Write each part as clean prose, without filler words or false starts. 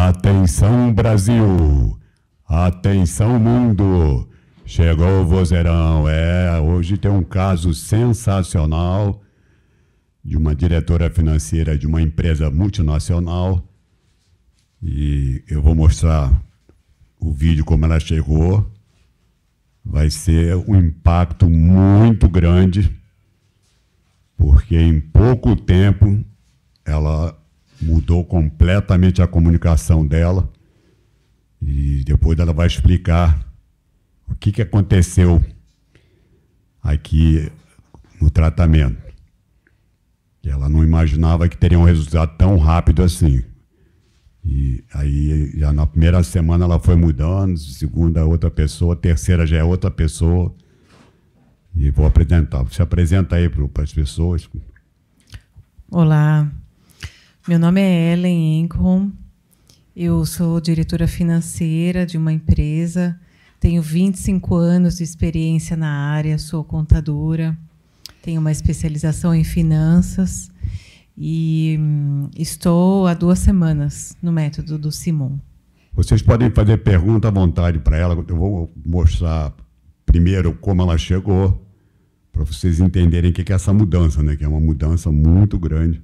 Atenção Brasil, atenção mundo, chegou o vozeirão. Hoje tem um caso sensacional de uma diretora financeira de uma empresa multinacional e eu vou mostrar o vídeo como ela chegou. Vai ser um impacto muito grande, porque em pouco tempo ela mudou completamente a comunicação dela e depois ela vai explicar o que aconteceu aqui no tratamento. Ela não imaginava que teria um resultado tão rápido assim. E aí, já na primeira semana ela foi mudando, segunda outra pessoa, terceira já é outra pessoa. E vou apresentar. Você apresenta aí para as pessoas. Olá, meu nome é Ellen Enkholm, eu sou diretora financeira de uma empresa, tenho 25 anos de experiência na área, sou contadora, tenho uma especialização em finanças e estou há 2 semanas no método do Simon. Vocês podem fazer pergunta à vontade para ela, eu vou mostrar primeiro como ela chegou, para vocês entenderem o que é essa mudança, né? Que é uma mudança muito grande.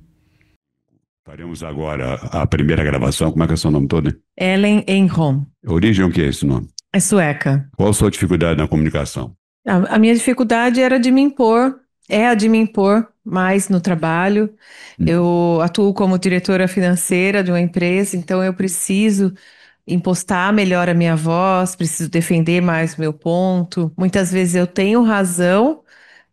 Faremos agora a primeira gravação. Como é que é o seu nome todo? Ellen Enkholm. Origem, o que é esse nome? É sueca. Qual a sua dificuldade na comunicação? A minha dificuldade era de me impor, a de me impor mais no trabalho. Eu atuo como diretora financeira de uma empresa, então eu preciso impostar melhor a minha voz, preciso defender mais o meu ponto. Muitas vezes eu tenho razão,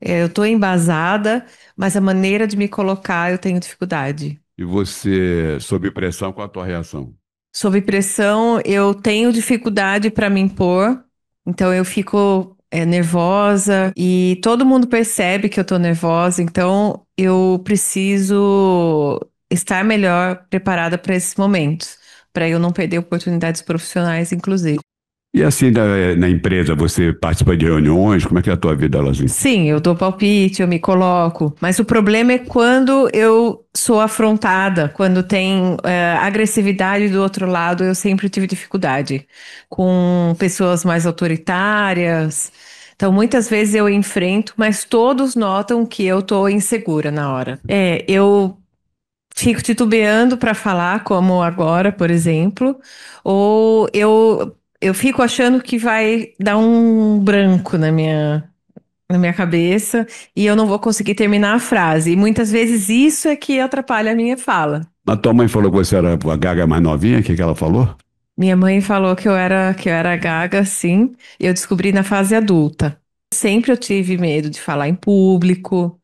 eu estou embasada, mas a maneira de me colocar eu tenho dificuldade. E você, sob pressão, qual a tua reação? Sob pressão, eu tenho dificuldade para me impor, então eu fico nervosa e todo mundo percebe que eu estou nervosa, então eu preciso estar melhor preparada para esses momentos, para eu não perder oportunidades profissionais, inclusive. E assim, na empresa, você participa de reuniões? Como é que é a tua vida, Lazinha? Sim, eu dou palpite, eu me coloco, mas o problema é quando eu sou afrontada, quando tem agressividade do outro lado, eu sempre tive dificuldade com pessoas mais autoritárias. Então, muitas vezes eu enfrento, mas todos notam que eu estou insegura na hora. Eu fico titubeando para falar, como agora, por exemplo, ou eu fico achando que vai dar um branco na minha cabeça e eu não vou conseguir terminar a frase. E muitas vezes isso é que atrapalha a minha fala. A tua mãe falou que você era a gaga mais novinha, o que ela falou? Minha mãe falou que eu era gaga, sim, e eu descobri na fase adulta. Sempre eu tive medo de falar em público.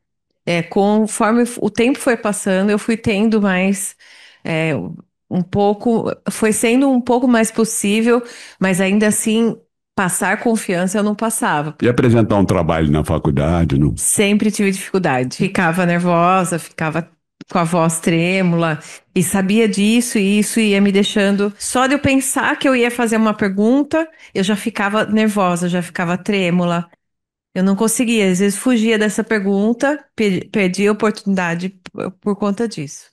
Conforme o tempo foi passando, eu fui tendo mais é, foi sendo um pouco mais possível, mas ainda assim, passar confiança eu não passava. E apresentar um trabalho na faculdade, não? Sempre tive dificuldade. Ficava nervosa, ficava com a voz trêmula e sabia disso e isso ia me deixando. Só de eu pensar que eu ia fazer uma pergunta, eu já ficava nervosa, já ficava trêmula. Eu não conseguia, às vezes fugia dessa pergunta, perdi a oportunidade por conta disso.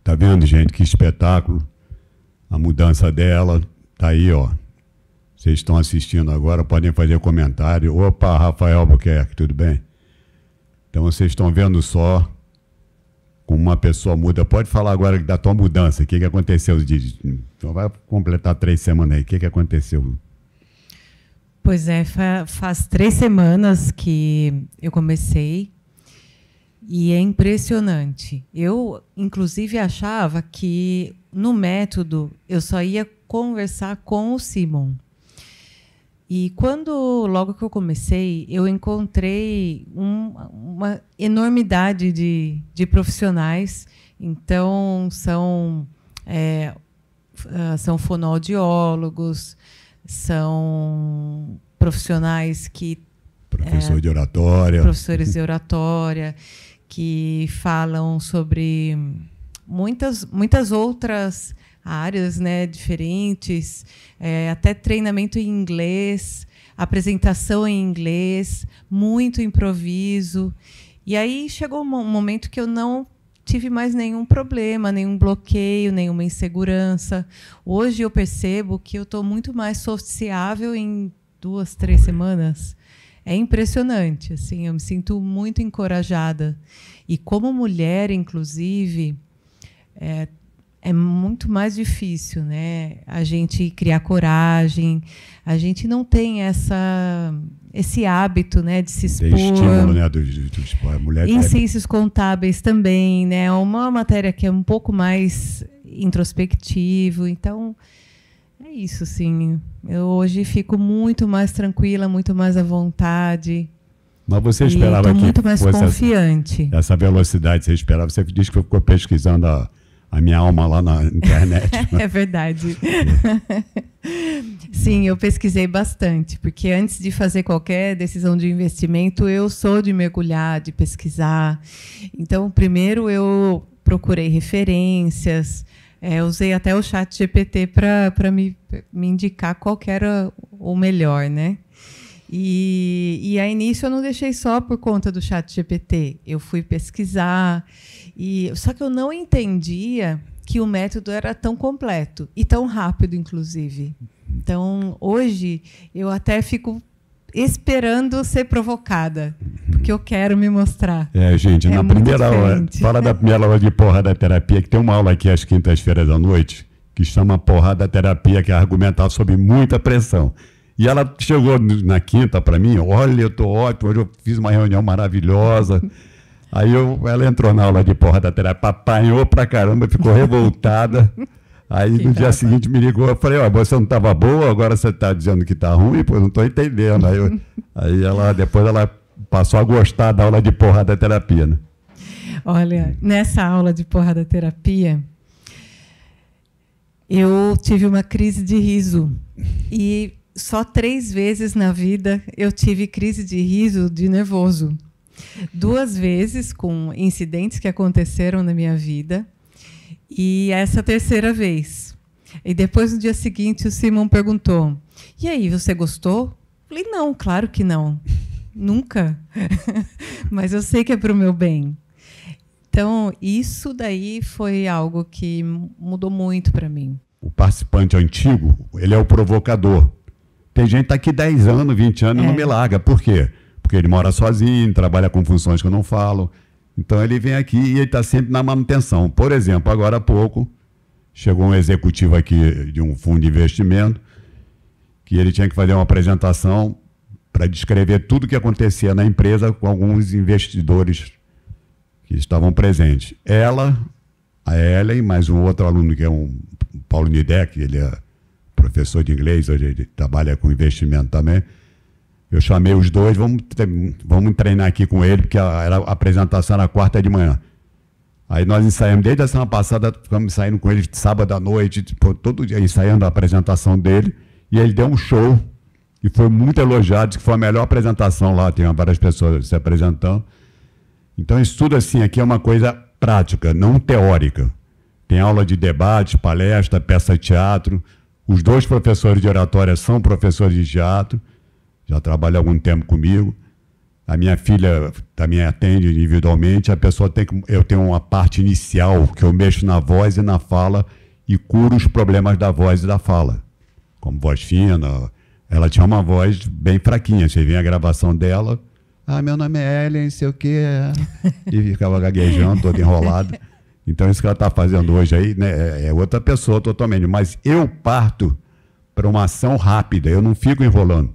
Tá vendo, gente? Que espetáculo. A mudança dela tá aí, ó. Vocês estão assistindo agora, podem fazer comentário. Opa, Rafael Albuquerque, tudo bem? Então vocês estão vendo só como uma pessoa muda. Pode falar agora da tua mudança. O que aconteceu? Então vai completar 3 semanas aí. O que aconteceu? Pois é, faz 3 semanas que eu comecei e é impressionante. Eu, inclusive, achava que no método eu só ia conversar com o Simon. E logo que eu comecei, eu encontrei uma enormidade de profissionais. Então, são fonoaudiólogos, são profissionais que... Professor de oratória. Professores de oratória, que falam sobre muitas outras áreas, né, diferentes, até treinamento em inglês, apresentação em inglês, muito improviso. E aí chegou um momento que eu não tive mais nenhum problema, nenhum bloqueio, nenhuma insegurança. Hoje eu percebo que eu estou muito mais sociável em 2, 3 semanas. É impressionante, assim, eu me sinto muito encorajada. E como mulher, inclusive, é muito mais difícil, né? A gente criar coragem, a gente não tem esse hábito, né, de se expor. Tem estímulo, né, a mulher em ciências contábeis também, né? É uma matéria que é um pouco mais introspectivo, então é isso, sim. Eu hoje fico muito mais tranquila, muito mais à vontade. Mas você esperava que muito mais fosse confiante. Essa velocidade, você esperava? Você disse que ficou pesquisando a minha alma lá na internet. É verdade. Sim, eu pesquisei bastante, porque antes de fazer qualquer decisão de investimento, eu sou de mergulhar, de pesquisar. Então, primeiro eu procurei referências, usei até o ChatGPT para me indicar qual que era o melhor, né? E a início eu não deixei só por conta do ChatGPT. Eu fui pesquisar, só que eu não entendia que o método era tão completo e tão rápido, inclusive. Então, hoje, eu até fico esperando ser provocada, porque eu quero me mostrar. Gente, na primeira aula, fala da primeira aula de porrada terapia, que tem uma aula aqui às quintas-feiras à noite, que chama Porrada Terapia, que é argumentar sob muita pressão. E ela chegou na quinta para mim, olha, eu estou ótimo, hoje eu fiz uma reunião maravilhosa. Aí ela entrou na aula de porrada terapia, apanhou pra caramba, ficou revoltada. Aí no dia seguinte me ligou, eu falei, você não estava boa, agora você está dizendo que está ruim? Pô, não estou entendendo. Aí depois ela passou a gostar da aula de porrada terapia, né? Olha, nessa aula de porrada terapia, eu tive uma crise de riso. E só 3 vezes na vida eu tive crise de riso de nervoso. 2 vezes com incidentes que aconteceram na minha vida. E essa 3ª vez. E depois, no dia seguinte, o Simon perguntou, e aí, você gostou? Falei, não, claro que não. Nunca. Mas eu sei que é para o meu bem. Então, isso daí foi algo que mudou muito para mim. O participante antigo, ele é o provocador. Tem gente que está aqui 10 anos, 20 anos e não me larga. Por quê? Porque ele mora sozinho, trabalha com funções que eu não falo. Então, ele vem aqui e ele está sempre na manutenção. Por exemplo, agora há pouco, chegou um executivo aqui de um fundo de investimento que ele tinha que fazer uma apresentação para descrever tudo o que acontecia na empresa com alguns investidores que estavam presentes. Ela, a Ellen, mais um outro aluno que é um Paulo Nidec, ele é professor de inglês, hoje ele trabalha com investimento também. Eu chamei os dois, vamos treinar aqui com ele, porque a apresentação era 4h de manhã. Aí nós ensaiamos, desde a semana passada, ficamos ensaiando com ele sábado à noite, todo dia ensaiando a apresentação dele, e ele deu um show, e foi muito elogiado, disse que foi a melhor apresentação lá, tem várias pessoas se apresentando. Então isso tudo assim aqui é uma coisa prática, não teórica. Tem aula de debate, palestra, peça de teatro. Os 2 professores de oratória são professores de teatro, já trabalham há algum tempo comigo. A minha filha também atende individualmente. Eu tenho uma parte inicial que eu mexo na voz e na fala e curo os problemas da voz e da fala, como voz fina. Ela tinha uma voz bem fraquinha. Você vê a gravação dela, meu nome é Ellen, sei o quê, e ficava gaguejando, todo enrolado. Então, isso que ela está fazendo hoje aí, né, é outra pessoa totalmente. Mas eu parto para uma ação rápida, eu não fico enrolando.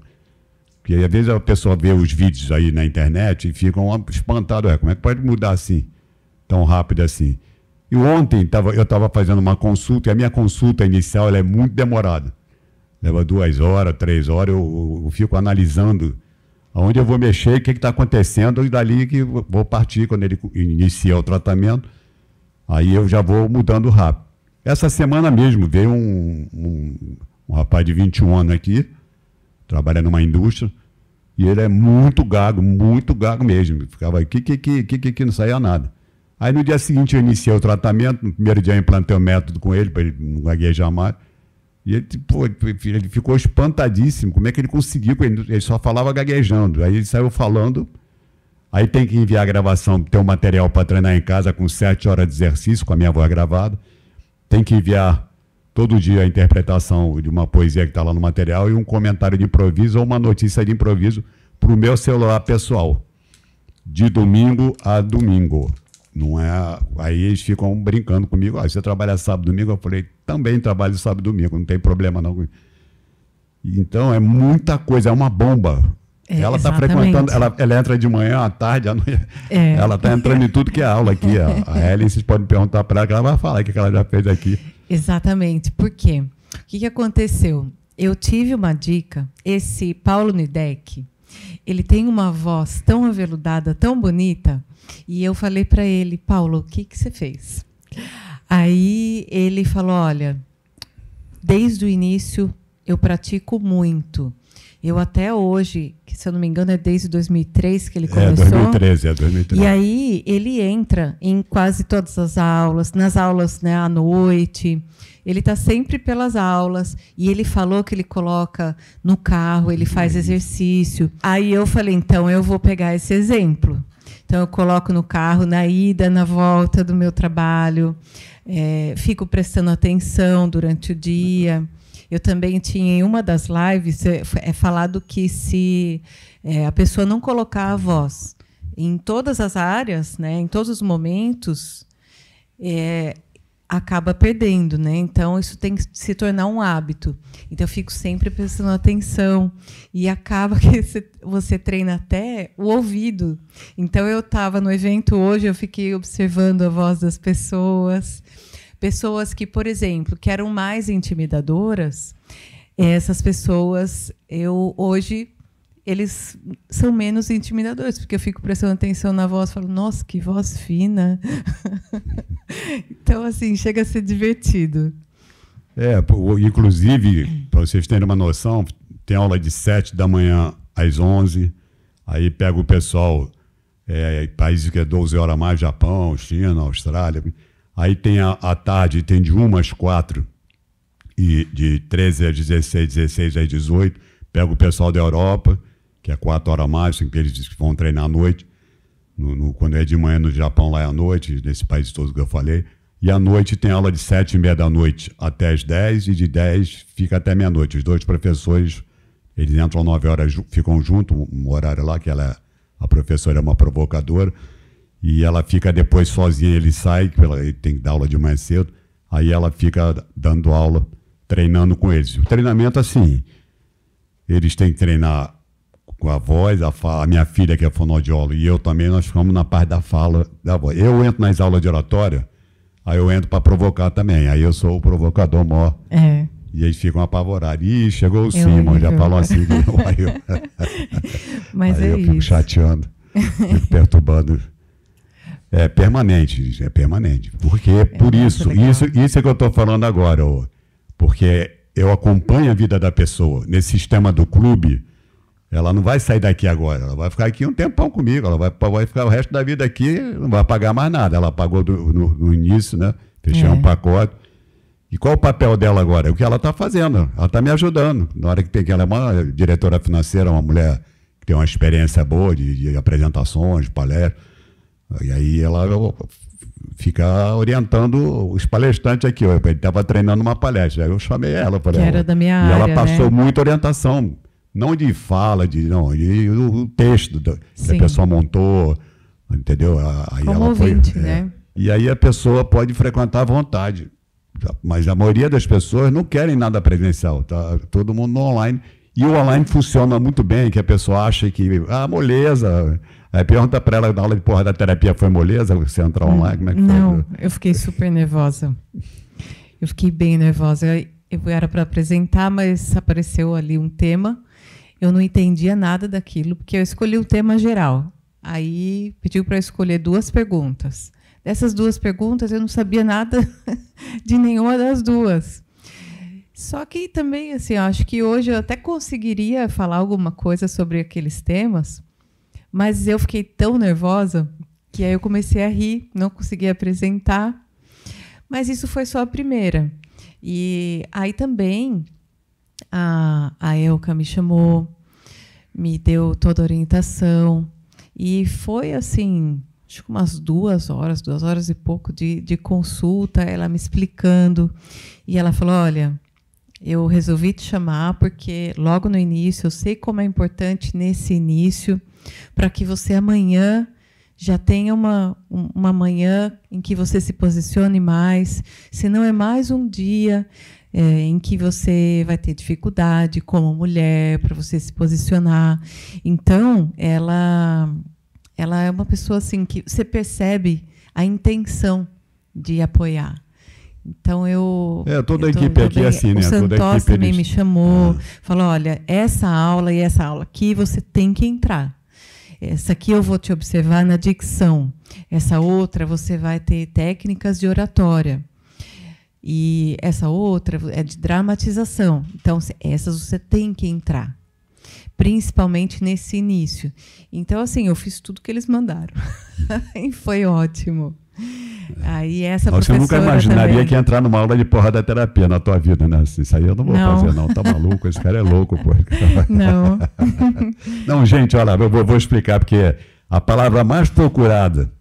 Porque às vezes a pessoa vê os vídeos aí na internet e ficam espantados. Como é que pode mudar assim, tão rápido assim? E ontem eu estava fazendo uma consulta, e a minha consulta inicial ela é muito demorada. Leva 2 horas, 3 horas, eu fico analisando aonde eu vou mexer, o que está acontecendo, e dali que vou partir quando ele inicia o tratamento. Aí eu já vou mudando rápido. Essa semana mesmo veio um rapaz de 21 anos aqui, trabalha numa indústria, e ele é muito gago mesmo. Ficava aqui, que não saía nada. Aí no dia seguinte eu iniciei o tratamento, no primeiro dia eu implantei o método com ele, para ele não gaguejar mais. E ele ficou espantadíssimo, como é que ele conseguiu, ele só falava gaguejando. Aí ele saiu falando, Aí tem que enviar a gravação, ter um material para treinar em casa com 7 horas de exercício, com a minha voz gravada. Tem que enviar todo dia a interpretação de uma poesia que está lá no material e um comentário de improviso ou uma notícia de improviso para o meu celular pessoal, de domingo a domingo. Não é... Aí eles ficam brincando comigo. Você trabalha sábado e domingo? Eu falei, também trabalho sábado e domingo, não tem problema não. Então é muita coisa, é uma bomba. Ela está frequentando, ela entra de manhã, à tarde, à noite. Ela está entrando em tudo que é aula aqui. A Ellen, vocês podem perguntar para ela, que ela vai falar o que ela já fez aqui. Exatamente. Por quê? O que aconteceu? Eu tive uma dica. Esse Paulo Nidec, ele tem uma voz tão aveludada, tão bonita, e eu falei para ele, Paulo, o que você fez? Aí ele falou, olha, desde o início eu pratico muito. Eu até hoje, que se eu não me engano é desde 2003 que ele começou. 2013. E aí ele entra em quase todas as aulas, nas aulas, né, à noite. Ele está sempre pelas aulas. E ele falou que ele coloca no carro, ele faz exercício. Aí eu falei, então eu vou pegar esse exemplo. Então eu coloco no carro, na ida, na volta do meu trabalho. Fico prestando atenção durante o dia. Eu também tinha, em uma das lives, falado que se a pessoa não colocar a voz em todas as áreas, né, em todos os momentos, acaba perdendo, né? Então, isso tem que se tornar um hábito. Então, eu fico sempre prestando atenção. E acaba que você treina até o ouvido. Então, eu estava no evento hoje, eu fiquei observando a voz das pessoas. Pessoas que, por exemplo, que eram mais intimidadoras, essas pessoas, hoje, eles são menos intimidadores, porque eu fico prestando atenção na voz, falo, nossa, que voz fina. Então, assim, chega a ser divertido. Inclusive, para vocês terem uma noção, tem aula de 7 da manhã às 11, aí pega o pessoal, países que é 12 horas a mais, Japão, China, Austrália. Aí tem à tarde, tem de 1 às 4, e de 13 às 16, 16 às 18, pega o pessoal da Europa, que é 4 horas a mais, que eles vão treinar à noite. Quando é de manhã no Japão, lá é à noite, nesse país todo que eu falei. E à noite tem aula de 7h30 da noite até as 10, e de 10 fica até meia-noite. Os dois professores, eles entram 9 horas, ficam juntos, um horário lá, que a professora é uma provocadora. E ela fica depois sozinha, ele sai, ele tem que dar aula de manhã cedo, aí ela fica dando aula, treinando com eles. O treinamento, assim, eles têm que treinar com a voz, a minha filha, que é fonoaudióloga, e eu também, nós ficamos na parte da fala da voz. Eu entro nas aulas de oratória, aí eu entro para provocar também, aí eu sou o provocador maior. E eles ficam apavorados. Ih, chegou o Simon, já falou assim. Mas aí eu fico chateando, fico perturbando. É permanente. Porque, por isso é que eu estou falando agora. Porque eu acompanho a vida da pessoa. Nesse sistema do clube, ela não vai sair daqui agora. Ela vai ficar aqui um tempão comigo. Ela vai ficar o resto da vida aqui, não vai pagar mais nada. Ela pagou no início, né? Fechei um pacote. E qual o papel dela agora? É o que ela está fazendo. Ela está me ajudando. Na hora que ela é uma diretora financeira, uma mulher que tem uma experiência boa de apresentações, de palestras. E aí ela fica orientando os palestrantes aqui. Ele estava treinando uma palestra. Aí eu chamei ela. Falei, que era da minha área, e ela passou, né? muita orientação. Não de fala, de o texto que a pessoa montou. Entendeu? Aí como ela ouvinte, né? E aí a pessoa pode frequentar à vontade. Mas a maioria das pessoas não querem nada presencial. Tá todo mundo no online. E o online funciona muito bem, que a pessoa acha que, moleza. Aí pergunta para ela, na aula de da terapia foi moleza, você entrar online, como é que foi? Não, eu fiquei super nervosa. Eu fiquei bem nervosa. Eu era para apresentar, mas apareceu ali um tema. Eu não entendia nada daquilo, porque eu escolhi o tema geral. Aí pediu para eu escolher 2 perguntas. Dessas 2 perguntas, eu não sabia nada de nenhuma das 2. Só que também, assim, eu acho que hoje eu até conseguiria falar alguma coisa sobre aqueles temas, mas eu fiquei tão nervosa que aí eu comecei a rir, não consegui apresentar. Mas isso foi só a primeira. E aí também a Elka me chamou, me deu toda a orientação. E foi assim, acho que umas 2 horas e pouco de consulta, ela me explicando. E ela falou, olha, eu resolvi te chamar porque logo no início, eu sei como é importante nesse início, para que você amanhã já tenha uma manhã em que você se posicione mais, senão é mais um dia em que você vai ter dificuldade como mulher para você se posicionar. Então, ela é uma pessoa assim que você percebe a intenção de apoiar. Então toda a equipe aqui é assim, né? O Santos também me chamou, Ah. falou, olha, essa aula e essa aula aqui você tem que entrar. Essa aqui eu vou te observar na dicção. Essa outra você vai ter técnicas de oratória. E essa outra é de dramatização. Então, essas você tem que entrar. Principalmente nesse início. Então, assim, eu fiz tudo que eles mandaram. E foi ótimo. Aí essa Você nunca imaginaria também... que ia entrar numa aula de porrada-terapia na tua vida, né? Isso aí eu não vou fazer, não. Tá maluco? Esse cara é louco, pô. Não. Não, gente, olha, eu vou explicar, porque a palavra mais procurada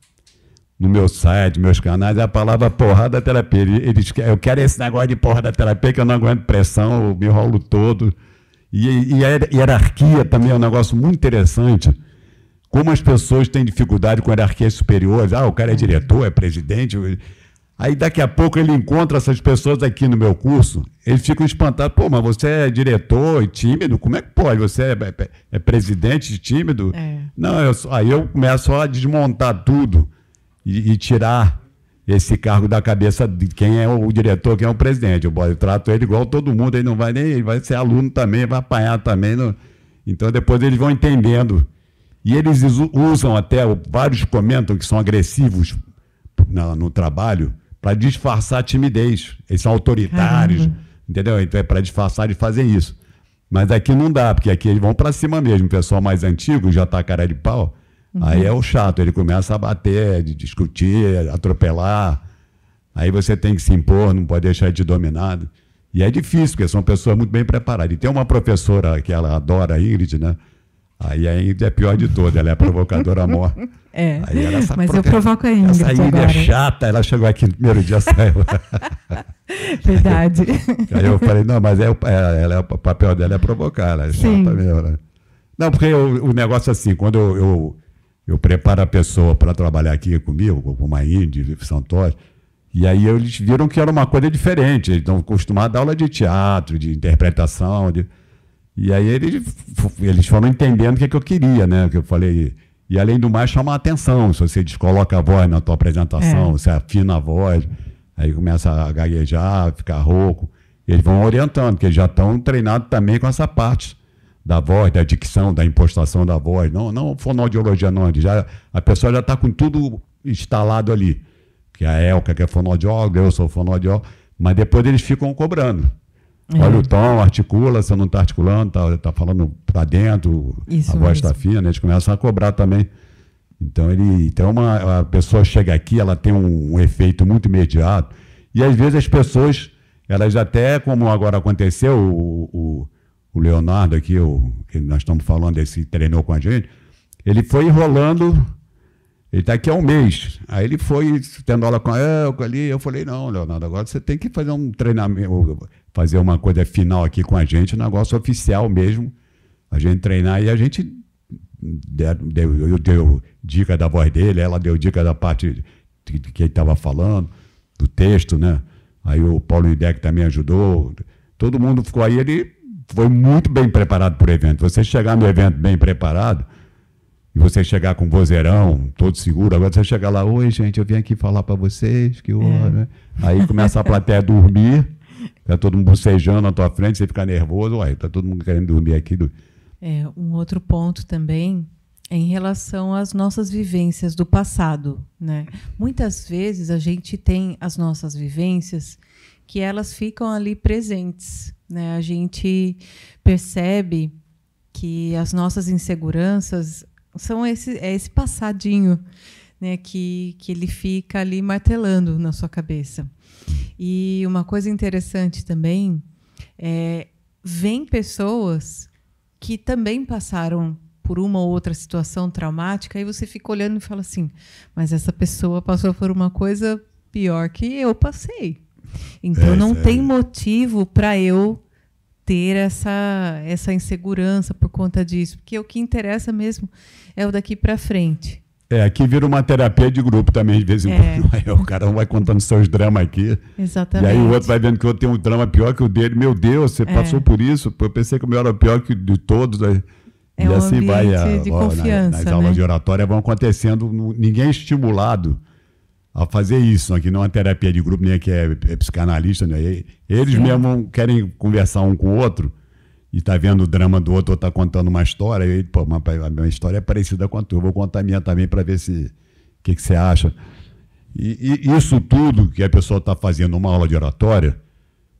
no meu site, meus canais, é a palavra porrada-terapia. Eu quero esse negócio de porrada-terapia, que eu não aguento pressão, eu me enrolo todo. E a hierarquia também é um negócio muito interessante. Como as pessoas têm dificuldade com hierarquias superiores. O cara é diretor, é presidente. Aí, daqui a pouco, ele encontra essas pessoas aqui no meu curso, eles ficam espantados. Pô, mas você é diretor e tímido? Como é que pode? Você é presidente e tímido? Não, aí eu começo a desmontar tudo e tirar esse cargo da cabeça de quem é o diretor, quem é o presidente. Eu trato ele igual todo mundo, ele não vai nem... Ele vai ser aluno também, vai apanhar também. Então, depois eles vão entendendo. E eles usam até, vários comentam que são agressivos no trabalho para disfarçar a timidez. Eles são autoritários, entendeu? Então é para disfarçar de fazer isso. Mas aqui não dá, porque aqui eles vão para cima mesmo. O pessoal mais antigo já está cara de pau. Aí é o chato, ele começa a bater, discutir, atropelar. Aí você tem que se impor, não pode deixar de dominado. E é difícil, porque são pessoas muito bem preparadas. E tem uma professora que ela adora, a Ingrid, né? Aí a Ingrid é pior de todas, ela é provocadora à morte. Mas eu provoco a Ingrid. Essa Ingrid é chata, ela chegou aqui no primeiro dia, saiu. Verdade. Aí eu falei, não, mas o papel dela é provocar, ela é chata mesmo. Né? Não, porque o negócio é assim, quando eu preparo a pessoa para trabalhar aqui comigo, com uma Ingrid, Santos, e aí eles viram que era uma coisa diferente, eles estão acostumados a dar aula de teatro, de interpretação, e aí eles foram entendendo o que eu queria, né? Que eu falei. E além do mais, chamar a atenção. Se você descoloca a voz na tua apresentação, você afina a voz, aí começa a gaguejar, ficar rouco. Eles vão orientando, porque eles já estão treinados também com essa parte da voz, da dicção, da impostação da voz. Não fonoaudiologia, não. A pessoa já está com tudo instalado ali. Que a Elka, que é fonoaudióloga, eu sou fonoaudiólogo, mas depois eles ficam cobrando. Olha o tom, articula, você não está articulando, está falando para dentro, a voz está fina, eles começam a cobrar também. Então, a pessoa chega aqui, ela tem um efeito muito imediato, e às vezes as pessoas, elas até, como agora aconteceu, o Leonardo aqui, que nós estamos falando, esse treinou com a gente, ele foi enrolando, ele está aqui há um mês, aí ele foi tendo aula com a Elka ali, eu falei, não, Leonardo, agora você tem que fazer um treinamento, fazer uma coisa final aqui com a gente, um negócio oficial mesmo, a gente treinar, e a gente eu deu dica da voz dele, ela deu dica da parte que ele estava falando, do texto, né? Aí o Paulo Idec também ajudou, todo mundo ficou aí, ele foi muito bem preparado para o evento. Você chegar no evento bem preparado, e você chegar com vozeirão, todo seguro, agora você chegar lá, oi gente, eu vim aqui falar para vocês, que hora, né? Aí começa a plateia a dormir, está todo mundo bocejando na tua frente, você fica nervoso, está todo mundo querendo dormir aqui. Um outro ponto também é em relação às nossas vivências do passado, né? Muitas vezes a gente tem as nossas vivências que elas ficam ali presentes, né? A gente percebe que as nossas inseguranças são esse passadinho, né, que ele fica ali martelando na sua cabeça. E uma coisa interessante também vem pessoas que também passaram por uma ou outra situação traumática, aí você fica olhando e fala assim, mas essa pessoa passou por uma coisa pior que eu passei. Então não tem motivo para eu ter essa insegurança por conta disso, porque o que interessa mesmo é o daqui para frente. Aqui vira uma terapia de grupo também, de vez em quando. Aí o cara vai contando seus dramas aqui. Exatamente. E aí o outro vai vendo que o outro tem um drama pior que o dele. Meu Deus, você passou por isso. Eu pensei que o meu era o pior que de todos. É um assim vai de confiança, nas aulas de oratória vão acontecendo. Ninguém é estimulado a fazer isso. Aqui não é uma terapia de grupo, nem aqui é psicanalista. Né? Eles mesmo querem conversar um com o outro. E tá vendo o drama do outro, ou tá contando uma história, e pô, a minha história é parecida com a tua, eu vou contar a minha também para ver o que você acha. E isso tudo que a pessoa está fazendo numa aula de oratória,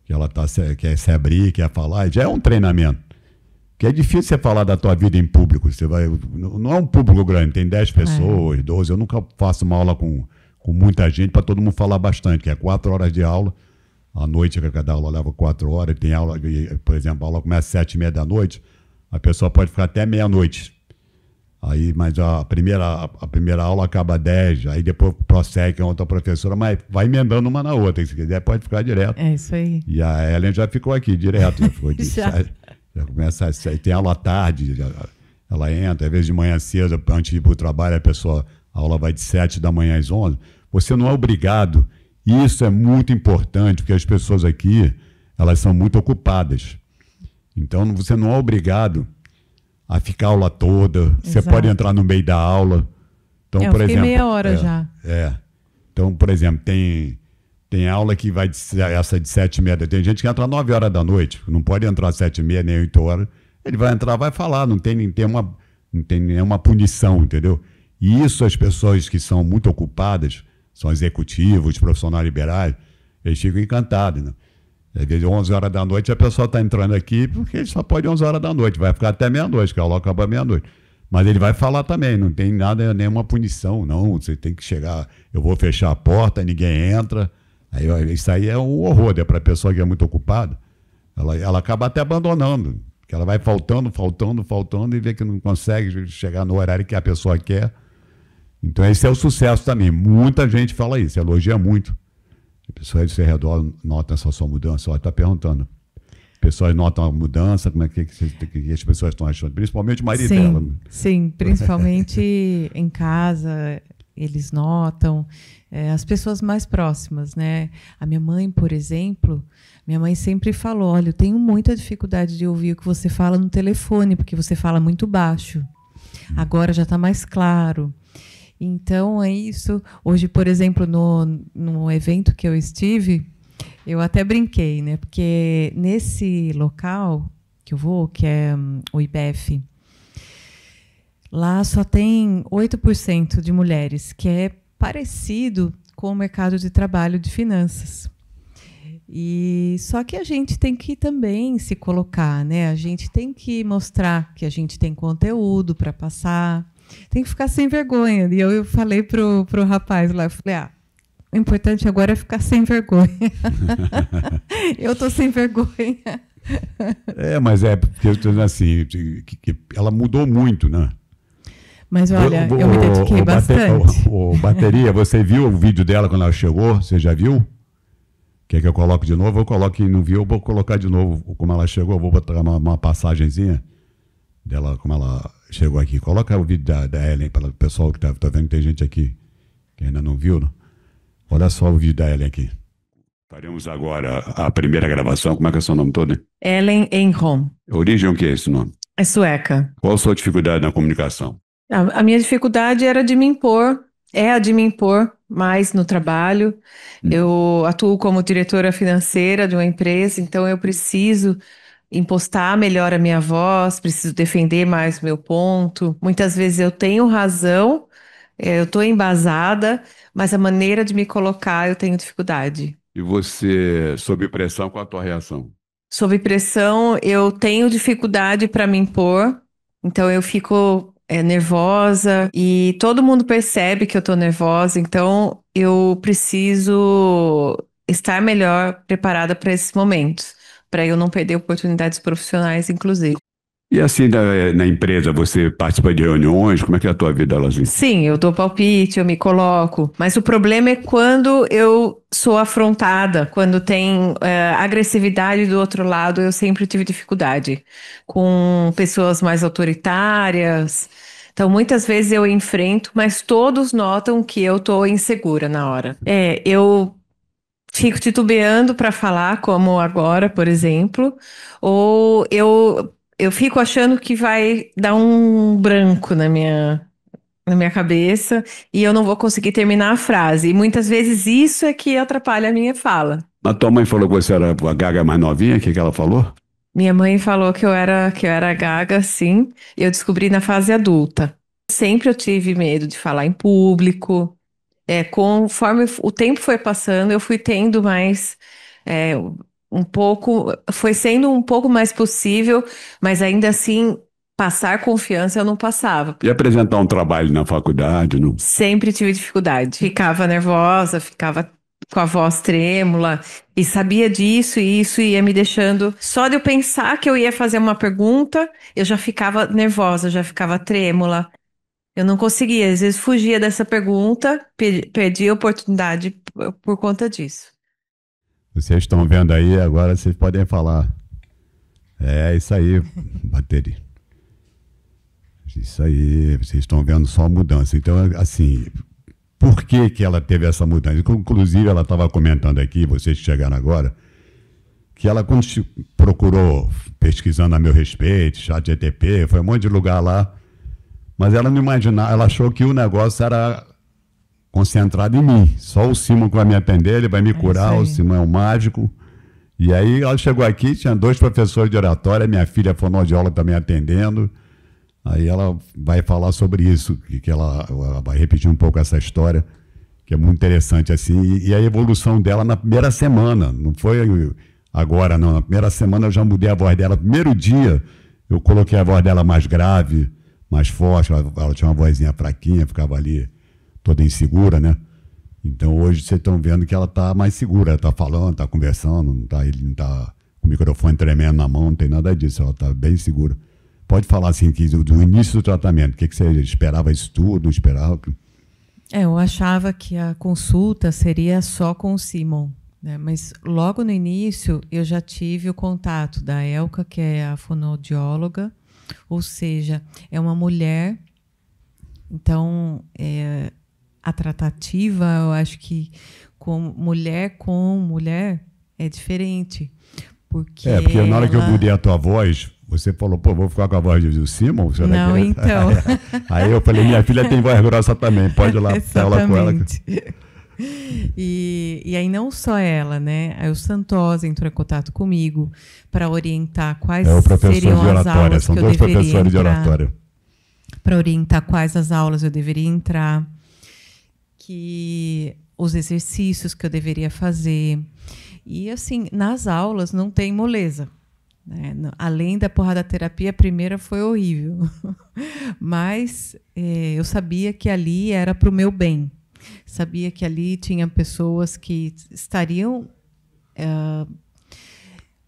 que ela quer se abrir, quer falar, já é um treinamento. Que é difícil você falar da tua vida em público. Não é um público grande, tem 10 pessoas, 12. Eu nunca faço uma aula com muita gente para todo mundo falar bastante, que é 4 horas de aula. À noite, cada aula leva 4 horas. Tem aula, por exemplo, a aula começa às 7h30 da noite, a pessoa pode ficar até meia-noite. Aí, mas a primeira aula acaba às 10, aí depois prossegue com outra professora, mas vai emendando uma na outra. Se quiser, pode ficar direto. É isso aí. E a Ellen já ficou aqui direto. Já começa aí tem aula à tarde, ela entra, às vezes de manhã cedo, antes de ir para o trabalho, a aula vai de 7 da manhã às 11. Você não é obrigado. Isso é muito importante, porque as pessoas aqui, elas são muito ocupadas. Então, você não é obrigado a ficar a aula toda. Exato. Você pode entrar no meio da aula. Então, eu por fiquei exemplo, meia hora já. Então, por exemplo, tem aula que vai essa de 7h30. Tem gente que entra às 9 horas da noite. Não pode entrar às 7h30, nem 8 horas. Ele vai entrar, vai falar. Não tem nenhuma punição, entendeu? E isso, as pessoas que são muito ocupadas, são executivos, profissionais liberais, eles ficam encantados. Né? Às vezes, 11 horas da noite, a pessoa está entrando aqui porque ele só pode 11 horas da noite, vai ficar até meia-noite, que a aula acaba meia-noite. Mas ele vai falar também, não tem nada, nenhuma punição, não. Você tem que chegar, eu vou fechar a porta, ninguém entra. Aí, isso aí é um horror, para a pessoa que é muito ocupada. Ela acaba até abandonando, porque ela vai faltando e vê que não consegue chegar no horário que a pessoa quer. Então, esse é o sucesso também. Muita gente fala isso, elogia muito. As pessoas do seu redor notam essa sua mudança. Ela está perguntando. Pessoas notam a mudança, como é que as pessoas estão achando? Principalmente o marido dela. Sim, principalmente em casa, eles notam. As pessoas mais próximas, né? A minha mãe, por exemplo, minha mãe sempre falou, olha, eu tenho muita dificuldade de ouvir o que você fala no telefone, porque você fala muito baixo. Agora já está mais claro. Então, é isso. Hoje, por exemplo, no evento que eu estive, eu até brinquei, né? Porque nesse local que eu vou, que é o IBEF, lá só tem 8% de mulheres, que é parecido com o mercado de trabalho de finanças. E só que a gente tem que também se colocar, né? A gente tem que mostrar que a gente tem conteúdo para passar. Tem que ficar sem vergonha. E eu falei pro rapaz lá, eu falei, o importante agora é ficar sem vergonha. Eu tô sem vergonha. Mas porque eu estou dizendo assim, que ela mudou muito, né? Mas olha, eu me dediquei bastante. Bateria, você viu o vídeo dela quando ela chegou? Você já viu? Quer que eu coloque de novo? Eu coloco quem não viu, eu vou colocar de novo como ela chegou. Eu vou botar uma passagenzinha dela, como ela chegou aqui. Coloca o vídeo da Ellen para o pessoal que está vendo que tem gente aqui que ainda não viu. Né? Olha só o vídeo da Ellen aqui. Faremos agora a primeira gravação. Como é que é o seu nome todo? Hein? Ellen Enholm. Origem, o que é esse nome? É sueca. Qual a sua dificuldade na comunicação? A minha dificuldade era de me impor, a de me impor mais no trabalho. Eu atuo como diretora financeira de uma empresa, então eu preciso impostar melhor a minha voz, preciso defender mais o meu ponto. Muitas vezes eu tenho razão, eu estou embasada, mas a maneira de me colocar eu tenho dificuldade. E você, sob pressão, qual a tua reação? Sob pressão, eu tenho dificuldade para me impor, então eu fico nervosa e todo mundo percebe que eu estou nervosa, então eu preciso estar melhor preparada para esses momentos, para eu não perder oportunidades profissionais, inclusive. E assim, na empresa, você participa de reuniões? Como é que é a tua vida, Lazinha? Sim, eu dou palpite, eu me coloco, mas o problema é quando eu sou afrontada, quando tem agressividade do outro lado, eu sempre tive dificuldade com pessoas mais autoritárias. Então, muitas vezes eu enfrento, mas todos notam que eu tô insegura na hora. Eu fico titubeando para falar, como agora, por exemplo, ou eu fico achando que vai dar um branco na minha cabeça e eu não vou conseguir terminar a frase. E muitas vezes isso é que atrapalha a minha fala. A tua mãe falou que você era a gaga mais novinha, o que ela falou? Minha mãe falou que eu era gaga, sim. Eu descobri na fase adulta. Sempre eu tive medo de falar em público. Conforme o tempo foi passando, eu fui tendo mais é, um pouco, foi sendo um pouco mais possível, mas ainda assim, passar confiança eu não passava. E apresentar um trabalho na faculdade, não? Sempre tive dificuldade. Ficava nervosa, ficava com a voz trêmula, e sabia disso, e isso ia me deixando. Só de eu pensar que eu ia fazer uma pergunta, eu já ficava nervosa, já ficava trêmula. Eu não conseguia, às vezes fugia dessa pergunta, perdi a oportunidade por conta disso. Vocês estão vendo aí, agora vocês podem falar. É isso aí, bateria. Isso aí, vocês estão vendo só mudança. Então, assim, por que que ela teve essa mudança? Inclusive, ela estava comentando aqui, vocês que chegaram agora, que ela, quando procurou, pesquisando a meu respeito, ChatGPT, foi um monte de lugar lá, mas ela não imaginava, ela achou que o negócio era concentrado em mim. Só o Simon que vai me atender, ele vai me curar, o Simon é um mágico. E aí ela chegou aqui, tinha 2 professores de oratória, minha filha fonoaudióloga também atendendo. Aí ela vai falar sobre isso, que ela vai repetir um pouco essa história, que é muito interessante assim. E a evolução dela na primeira semana, não foi agora não, na primeira semana eu já mudei a voz dela. Primeiro dia eu coloquei a voz dela mais grave, mais forte, ela tinha uma vozinha fraquinha, ficava ali toda insegura, né? Então hoje vocês estão vendo que ela está mais segura, ela está falando, está conversando, ele não está com o microfone tremendo na mão, não tem nada disso, ela está bem segura. Pode falar assim, que do início do tratamento, o que você esperava isso tudo, não esperava? Eu achava que a consulta seria só com o Simon, né? Mas logo no início eu já tive o contato da Elka, que é a fonoaudióloga, ou seja, é uma mulher. Então, a tratativa, eu acho que com mulher é diferente. Porque na hora que eu mudei a tua voz, você falou, pô, vou ficar com a voz do Simon? Não, então. Aí eu falei, minha filha tem voz grossa também, pode ir lá falar com ela. E aí não só ela, né? Aí o Santosa entrou em contato comigo para orientar quais seriam as aulas são que eu 2 deveria professores de oratória. Para orientar quais as aulas eu deveria entrar, que os exercícios que eu deveria fazer. E assim, nas aulas não tem moleza, né? Além da porrada-terapia, a primeira foi horrível. Mas eu sabia que ali era para o meu bem. Sabia que ali tinha pessoas que estariam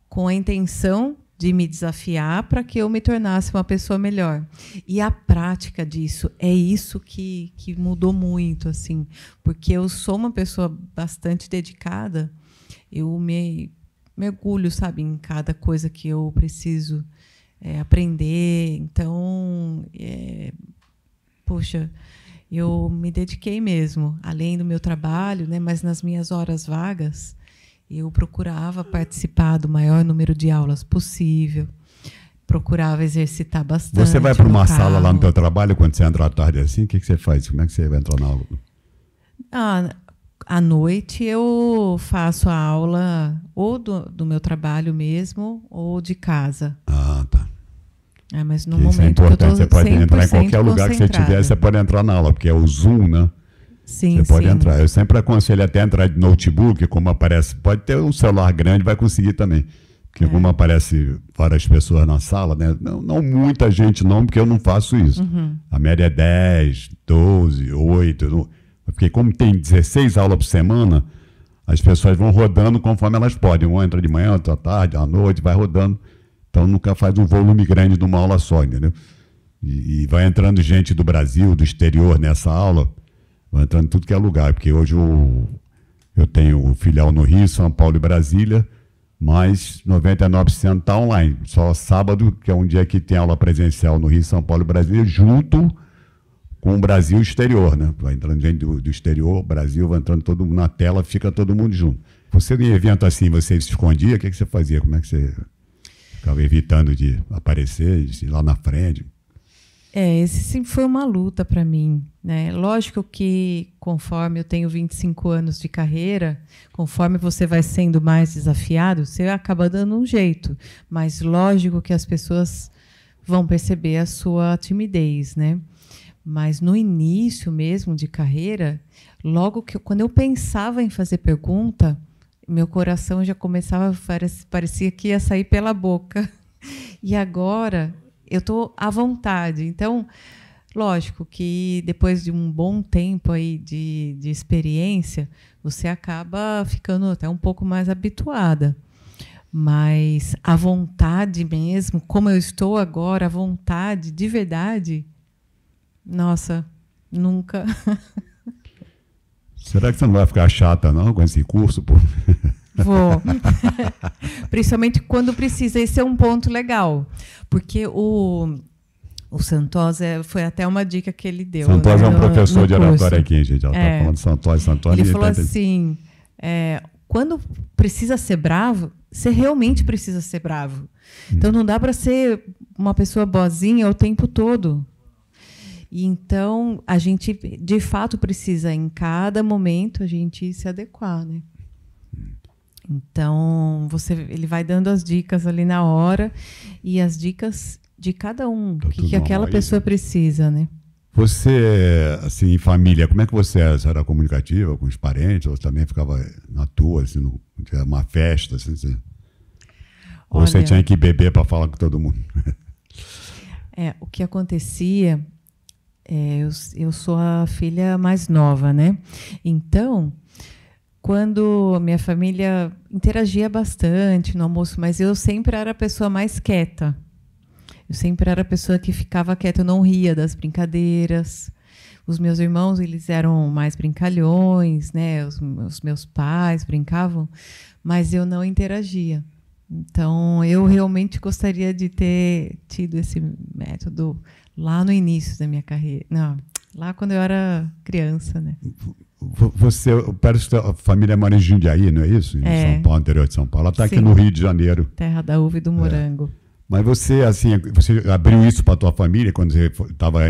com a intenção de me desafiar para que eu me tornasse uma pessoa melhor. E a prática disso é isso que mudou muito, assim, porque eu sou uma pessoa bastante dedicada, eu me mergulho, sabe, em cada coisa que eu preciso aprender. Então, poxa, eu me dediquei mesmo, além do meu trabalho, né, mas nas minhas horas vagas, eu procurava participar do maior número de aulas possível, procurava exercitar bastante. Você vai para uma sala lá no teu trabalho, quando você entra à tarde assim, o que você faz? Como é que você vai entrar na aula? À noite eu faço a aula ou do meu trabalho mesmo, ou de casa. Ah, tá. Mas no isso momento é importante, que eu tô você pode entrar em qualquer lugar que você concentrada. tiver, você pode entrar na aula, porque é o Zoom, né? Sim, você pode sim. entrar. Eu sempre aconselho até entrar de notebook, como aparece. Pode ter um celular grande, vai conseguir também. Porque como aparece várias pessoas na sala, né? Não muita gente não, porque eu não faço isso. Uhum. A média é 10, 12, 8. Porque como tem 16 aulas por semana, as pessoas vão rodando conforme elas podem. Uma entra de manhã, outra à tarde, à noite, vai rodando. Então nunca faz um volume grande de uma aula só, entendeu? E vai entrando gente do Brasil, do exterior nessa aula, vai entrando em tudo que é lugar, porque hoje eu tenho o filial no Rio, São Paulo e Brasília, mas 99% está online. Só sábado, que é um dia que tem aula presencial no Rio, São Paulo e Brasília, junto com o Brasil exterior, né? Vai entrando gente do exterior, Brasil, vai entrando todo mundo na tela, fica todo mundo junto. Você em evento assim, você se escondia, o que você fazia? Como é que você ficava evitando de aparecer, de ir lá na frente? Esse sempre foi uma luta para mim, né? Lógico que conforme eu tenho 25 anos de carreira, conforme você vai sendo mais desafiado, você acaba dando um jeito. Mas lógico que as pessoas vão perceber a sua timidez, né? Mas no início mesmo de carreira, logo que quando eu pensava em fazer pergunta, meu coração já começava, parecia que ia sair pela boca. E agora eu estou à vontade. Então, lógico que depois de um bom tempo aí de experiência, você acaba ficando até um pouco mais habituada. Mas a vontade mesmo, como eu estou agora, a vontade de verdade, nossa, nunca. Será que você não vai ficar chata, não, com esse curso, pô? Vou. Principalmente quando precisa. Esse é um ponto legal. Porque o Santosa foi até uma dica que ele deu. Santosa, né, é um professor de oratória curso aqui, gente. Ela está falando Santosa. Ele falou assim, quando precisa ser bravo, você realmente precisa ser bravo. Então não dá para ser uma pessoa boazinha o tempo todo. E então a gente, de fato, precisa, em cada momento, a gente se adequar, né? Então, ele vai dando as dicas ali na hora e as dicas de cada um, o que aquela pessoa precisa, né? Você, assim, em família, como é que você era? Você era comunicativa com os parentes ou também ficava na tua, assim, uma festa, assim? Ou você tinha que beber para falar com todo mundo? O que acontecia, eu sou a filha mais nova, né? Então, quando minha família interagia bastante no almoço, mas eu sempre era a pessoa mais quieta. Eu sempre era a pessoa que ficava quieta, eu não ria das brincadeiras. Os meus irmãos, eles eram mais brincalhões, né? Os meus pais brincavam, mas eu não interagia. Então, eu realmente gostaria de ter tido esse método lá no início da minha carreira. Não, lá quando eu era criança, né? Parece que a família mora em Jundiaí, não é isso? Em São Paulo, interior de São Paulo. Ela está aqui no Rio de Janeiro. Terra da uva e do morango. Mas você, assim, você abriu isso para a tua família quando você estava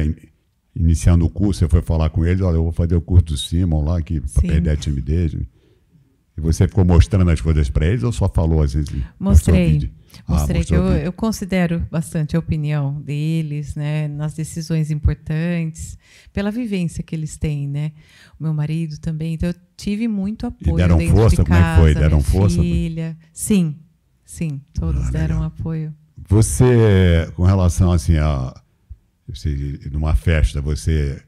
iniciando o curso, você foi falar com eles, olha, eu vou fazer o curso do Simon lá, para perder a timidez. E você ficou mostrando as coisas para eles ou só falou assim? Mostrei que eu considero bastante a opinião deles, né, nas decisões importantes, pela vivência que eles têm, né? O meu marido também, então eu tive muito apoio. E deram dentro força? de casa, como é que foi? Deram força? Filha. Sim, todos deram apoio. Você, com relação assim numa festa, você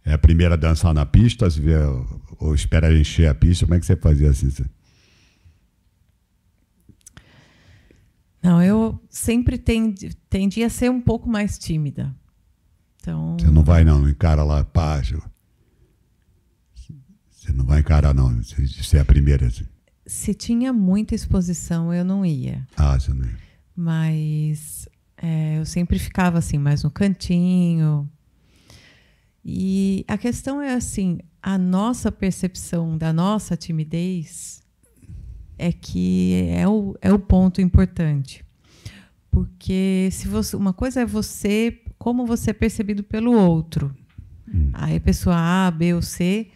é a primeira a dançar na pista, ou espera encher a pista? Como é que você fazia assim? Não, eu sempre tendi a ser um pouco mais tímida. Então, você não vai, não encara lá, pá. Você não vai encarar, não. Você é a primeira. Assim. Se tinha muita exposição, eu não ia. Você não ia. Mas eu sempre ficava assim, mais no cantinho. E a questão é assim, a nossa percepção da nossa timidez é que é o ponto importante. Porque uma coisa é como você é percebido pelo outro. Aí a pessoa A, B ou C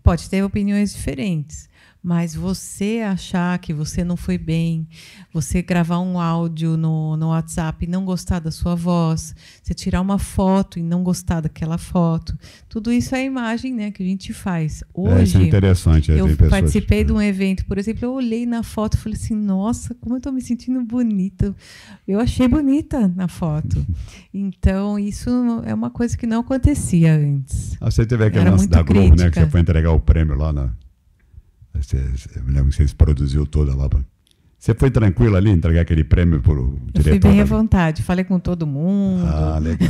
pode ter opiniões diferentes. Mas você achar que você não foi bem, você gravar um áudio no WhatsApp e não gostar da sua voz, você tirar uma foto e não gostar daquela foto, tudo isso é a imagem, né, que a gente faz. Hoje, isso é interessante. Eu participei de um evento, por exemplo, eu olhei na foto e falei assim, nossa, como eu estou me sentindo bonita. Eu achei bonita na foto. Então, isso é uma coisa que não acontecia antes. Você teve aquele lance da Globo, né, que você foi entregar o prêmio lá na... Eu me lembro que você se produziu toda lá. Você foi tranquilo ali entregar aquele prêmio para o diretor? Eu fui bem à vontade, falei com todo mundo. Ah, legal.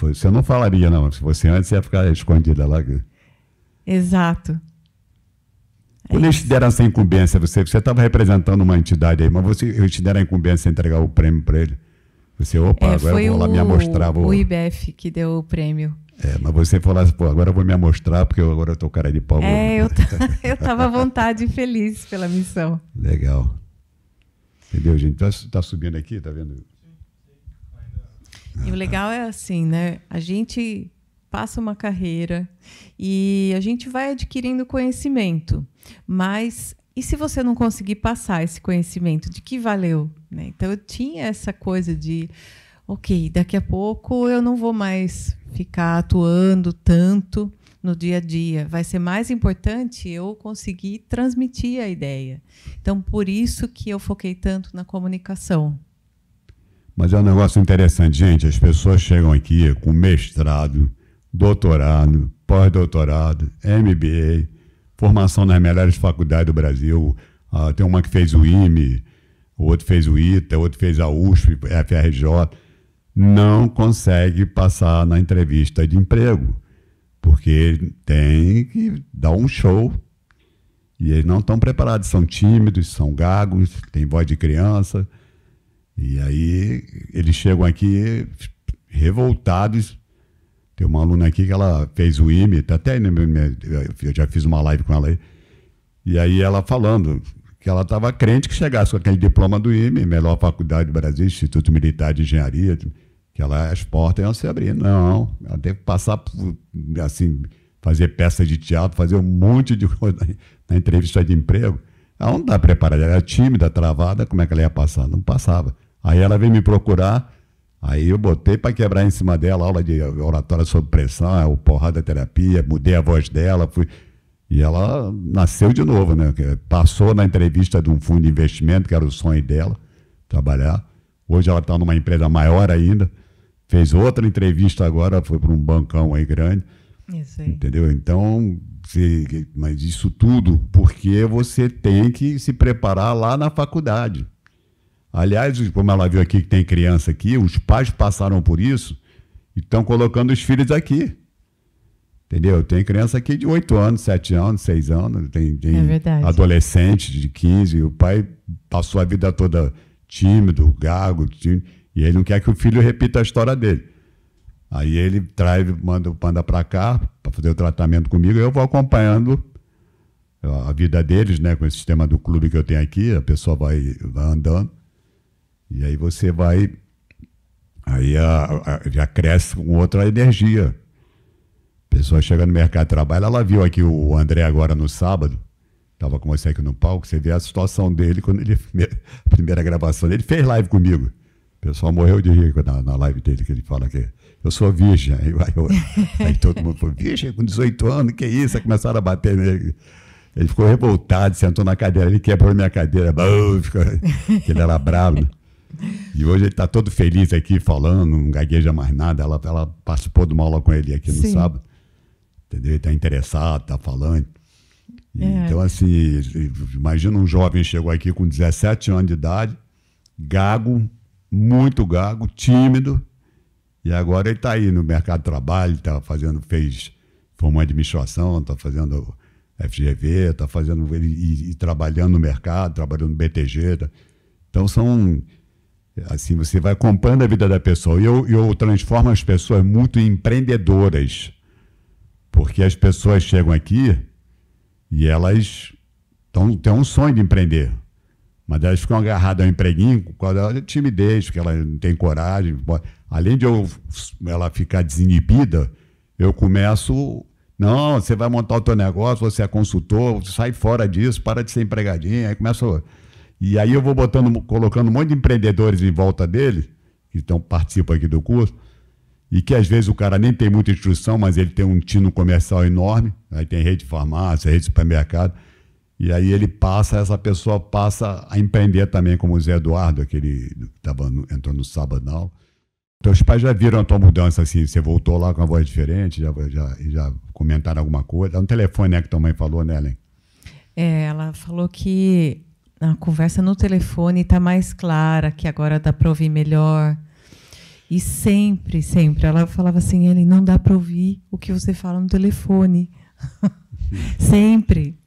Você não falaria, não. Se fosse antes, você ia ficar escondida lá. Exato. Quando eles te deram essa incumbência, você estava representando uma entidade aí, mas eles te deram a incumbência de entregar o prêmio para ele. Você, opa, agora eu vou lá me amostrar. O IBEF que deu o prêmio. Mas você falou assim, pô, agora eu vou me amostrar, porque agora eu tô cara de pau. Eu estava à vontade e feliz pela missão. Legal. Entendeu, gente? Tá subindo aqui, tá vendo? E o legal é assim, né? A gente passa uma carreira e a gente vai adquirindo conhecimento. Mas e se você não conseguir passar esse conhecimento, de que valeu? Né? Então eu tinha essa coisa de, ok, daqui a pouco eu não vou mais ficar atuando tanto no dia a dia. Vai ser mais importante eu conseguir transmitir a ideia. Então, por isso que eu foquei tanto na comunicação. Mas é um negócio interessante, gente. As pessoas chegam aqui com mestrado, doutorado, pós-doutorado, MBA, formação nas melhores faculdades do Brasil. Tem uma que fez o IME, o outro fez o ITA, o outro fez a USP, a FRJ. Não consegue passar na entrevista de emprego, porque tem que dar um show. E eles não estão preparados, são tímidos, são gagos, têm voz de criança. E aí eles chegam aqui revoltados. Tem uma aluna aqui que ela fez o IME, até eu já fiz uma live com ela aí. E aí ela falando que ela estava crente que chegasse com aquele diploma do IME, melhor faculdade do Brasil, Instituto Militar de Engenharia, que as portas iam se abrir. Não, ela teve que passar por, assim, fazer peça de teatro, fazer um monte de coisa na entrevista de emprego. Ela não está preparada, ela era tímida, travada, como é que ela ia passar? Não passava. Aí ela veio me procurar, aí eu botei para quebrar em cima dela, aula de oratória sob pressão, porrada terapia, mudei a voz dela, e ela nasceu de novo, né? Passou na entrevista de um fundo de investimento, que era o sonho dela, trabalhar. Hoje ela está numa empresa maior ainda, fez outra entrevista agora, foi para um bancão aí grande. Isso aí. Entendeu? Então, mas isso tudo porque você tem que se preparar lá na faculdade. Aliás, como ela viu aqui que tem criança aqui, os pais passaram por isso e estão colocando os filhos aqui. Entendeu? Tem criança aqui de 8 anos, 7 anos, 6 anos, tem adolescente de 15, e o pai passou a vida toda tímido, gago, e ele não quer que o filho repita a história dele. Aí ele manda para cá para fazer o tratamento comigo, e eu vou acompanhando a vida deles, né, com esse sistema do clube que eu tenho aqui, a pessoa vai andando, e aí você vai, aí já cresce com outra energia. A pessoa chega no mercado de trabalho, ela viu aqui o André agora no sábado, estava com você aqui no palco, você vê a situação dele, quando ele, a primeira gravação dele, fez live comigo. O pessoal morreu de rir na live dele, que ele fala que eu sou virgem. Aí todo mundo falou, virgem, com 18 anos, que isso? Aí começaram a bater nele. Ele ficou revoltado, sentou na cadeira, ele quebrou minha cadeira, que ele era bravo. Né? E hoje ele está todo feliz aqui, falando, não gagueja mais nada. Ela participou de uma aula com ele aqui no sábado. Entendeu? Ele está interessado, está falando. Então, assim, imagina um jovem que chegou aqui com 17 anos de idade, gago, muito gago, tímido, e agora ele está aí no mercado de trabalho, formou administração, está fazendo FGV, está fazendo e trabalhando no mercado, trabalhando no BTG. Então assim, você vai comprando a vida da pessoa. E eu transformo as pessoas muito em empreendedoras, porque as pessoas chegam aqui e elas têm um sonho de empreender. Mas elas ficam agarradas ao empreguinho por causa da timidez, porque ela não tem coragem. Além de ela ficar desinibida, eu começo... Não, você vai montar o teu negócio, você é consultor, sai fora disso, para de ser empregadinho. E aí eu vou colocando um monte de empreendedores em volta dele, que participam aqui do curso, e que às vezes o cara nem tem muita instrução, mas ele tem um tino comercial enorme, aí tem rede de farmácia, rede de supermercado, e aí essa pessoa passa a empreender também, como o Zé Eduardo, aquele que entrou no sábado na aula. Então, os pais já viram a tua mudança, assim, você voltou lá com uma voz diferente, já comentaram alguma coisa. É um telefone, né, que tua mãe falou, né, Ellen? Ela falou que a conversa no telefone está mais clara, que agora dá para ouvir melhor. E sempre, sempre, ela falava assim, ele não dá para ouvir o que você fala no telefone. Sempre.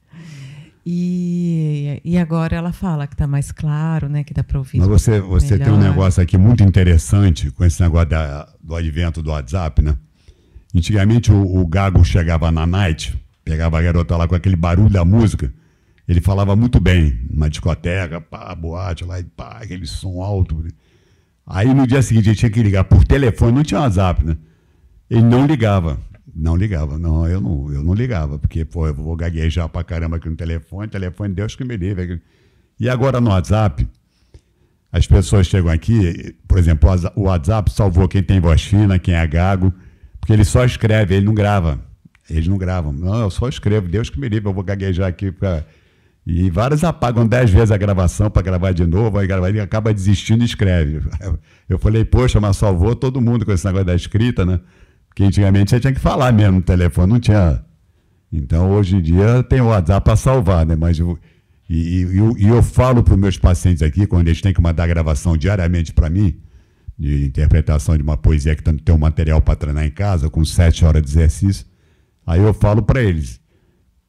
E agora ela fala que está mais claro, né, que dá para ouvir. Mas você tem um negócio aqui muito interessante com esse negócio do advento do WhatsApp, né? Antigamente o Gago chegava na night, pegava a garota lá com aquele barulho da música, ele falava muito bem, numa discoteca, pá, boate lá, pá, aquele som alto. Aí no dia seguinte ele tinha que ligar por telefone, não tinha WhatsApp, né? Ele não ligava. Não, eu não ligava, porque pô, eu vou gaguejar pra caramba aqui no telefone, Deus que me livre. E agora no WhatsApp, as pessoas chegam aqui, por exemplo, o WhatsApp salvou quem tem voz fina, quem é gago, porque ele só escreve, ele não grava. Eles não gravam. Não, eu só escrevo, Deus que me livre, eu vou gaguejar aqui. E vários apagam 10 vezes a gravação para gravar de novo, aí ele acaba desistindo e escreve. Eu falei, poxa, mas salvou todo mundo com esse negócio da escrita, né? Porque antigamente você tinha que falar mesmo no telefone, não tinha. Então, hoje em dia, tem o WhatsApp para salvar, né? Mas eu falo para os meus pacientes aqui, quando eles têm que mandar gravação diariamente para mim, de interpretação de uma poesia que tem um material para treinar em casa, com 7 horas de exercício, aí eu falo para eles,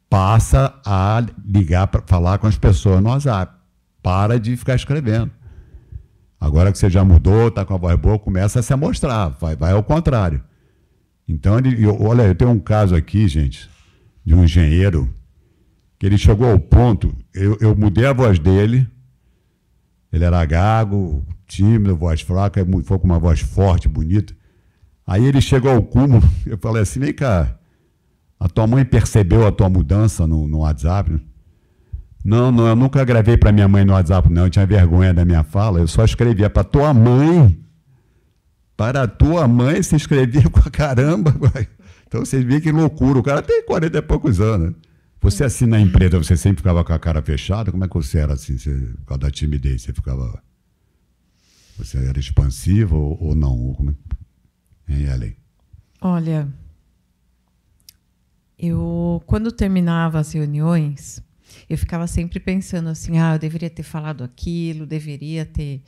passa a ligar para falar com as pessoas no WhatsApp. Para de ficar escrevendo. Agora que você já mudou, está com a voz boa, começa a se amostrar, vai ao contrário. Então, olha, eu tenho um caso aqui, gente, de um engenheiro, que ele chegou ao ponto, eu mudei a voz dele, ele era gago, tímido, voz fraca, foi com uma voz forte, bonita. Aí ele chegou ao cúmulo, eu falei assim, vem cá, a tua mãe percebeu a tua mudança no WhatsApp? Não, eu nunca gravei para minha mãe no WhatsApp, não, eu tinha vergonha da minha fala, eu só escrevia para tua mãe. Para a tua mãe se inscrevia com a caramba. Então vocês veem que loucura. O cara tem 40 e poucos anos. Você assim na empresa, você sempre ficava com a cara fechada? Como é que você era assim? Por causa da timidez, você era expansivo ou não? Hein, Ellen? Olha, quando terminava as reuniões, eu ficava sempre pensando assim, eu deveria ter falado aquilo, deveria ter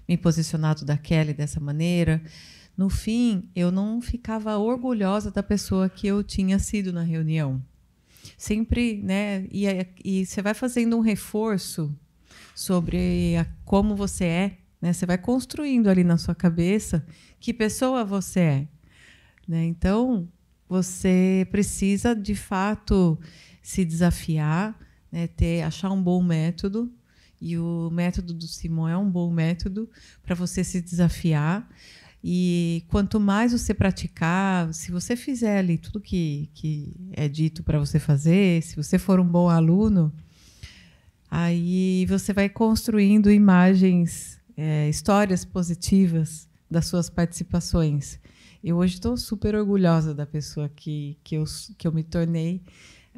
me posicionado daquela e dessa maneira. No fim, eu não ficava orgulhosa da pessoa que eu tinha sido na reunião. Sempre, né? E você vai fazendo um reforço sobre como você é, né? Você vai construindo ali na sua cabeça que pessoa você é, né? Então, você precisa, de fato, se desafiar, né? Achar um bom método. E o método do Simon é um bom método para você se desafiar. E quanto mais você praticar, se você fizer ali tudo que é dito para você fazer, se você for um bom aluno, aí você vai construindo imagens, histórias positivas das suas participações. Eu hoje estou super orgulhosa da pessoa que eu me tornei.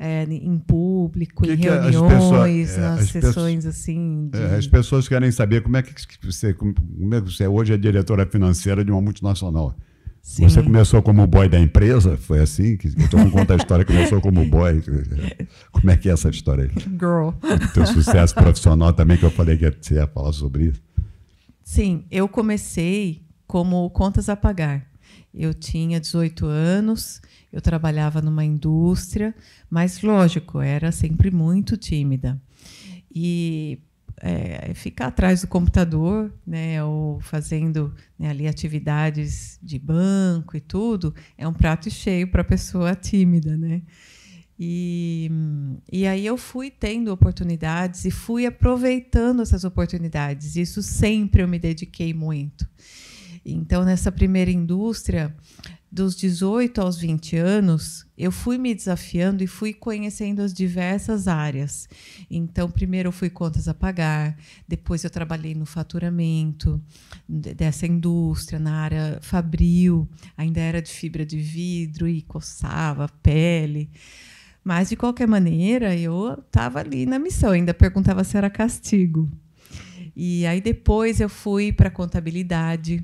Em público, em reuniões, nas sessões assim. As pessoas querem saber como é que você hoje é diretora financeira de uma multinacional. Sim. Você começou como boy da empresa? Foi assim? Que todo mundo conta a história, começou como boy. Como é que é essa história aí? Girl. Teu sucesso profissional também, que eu falei que você ia falar sobre isso. Sim, eu comecei como contas a pagar. Eu tinha 18 anos, eu trabalhava numa indústria, mas, lógico, era sempre muito tímida. E ficar atrás do computador, né, ou fazendo, né, ali atividades de banco e tudo, é um prato cheio para a pessoa tímida, né? E aí eu fui tendo oportunidades e fui aproveitando essas oportunidades. Isso sempre eu me dediquei muito. Então, nessa primeira indústria, dos 18 aos 20 anos, eu fui me desafiando e fui conhecendo as diversas áreas. Então, primeiro eu fui contas a pagar, depois eu trabalhei no faturamento dessa indústria, na área fabril, ainda era de fibra de vidro e coçava a pele. Mas, de qualquer maneira, eu estava ali na missão, ainda perguntava se era castigo. E aí depois eu fui para a contabilidade,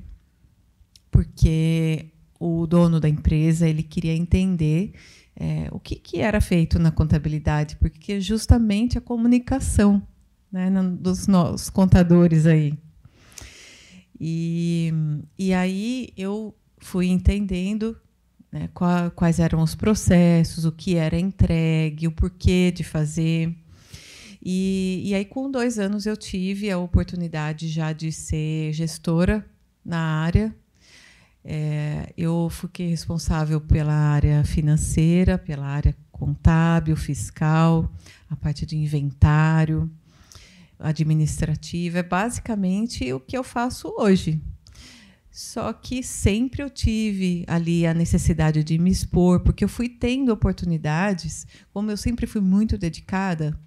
porque o dono da empresa ele queria entender o que era feito na contabilidade, porque justamente a comunicação, né, dos nossos contadores aí. E aí eu fui entendendo, né, quais eram os processos, o que era entregue, o porquê de fazer. E aí, com 2 anos, eu tive a oportunidade já de ser gestora na área. Eu fiquei responsável pela área financeira, pela área contábil, fiscal, a parte de inventário, administrativa. É basicamente o que eu faço hoje. Só que sempre eu tive ali a necessidade de me expor, porque eu fui tendo oportunidades, como eu sempre fui muito dedicada,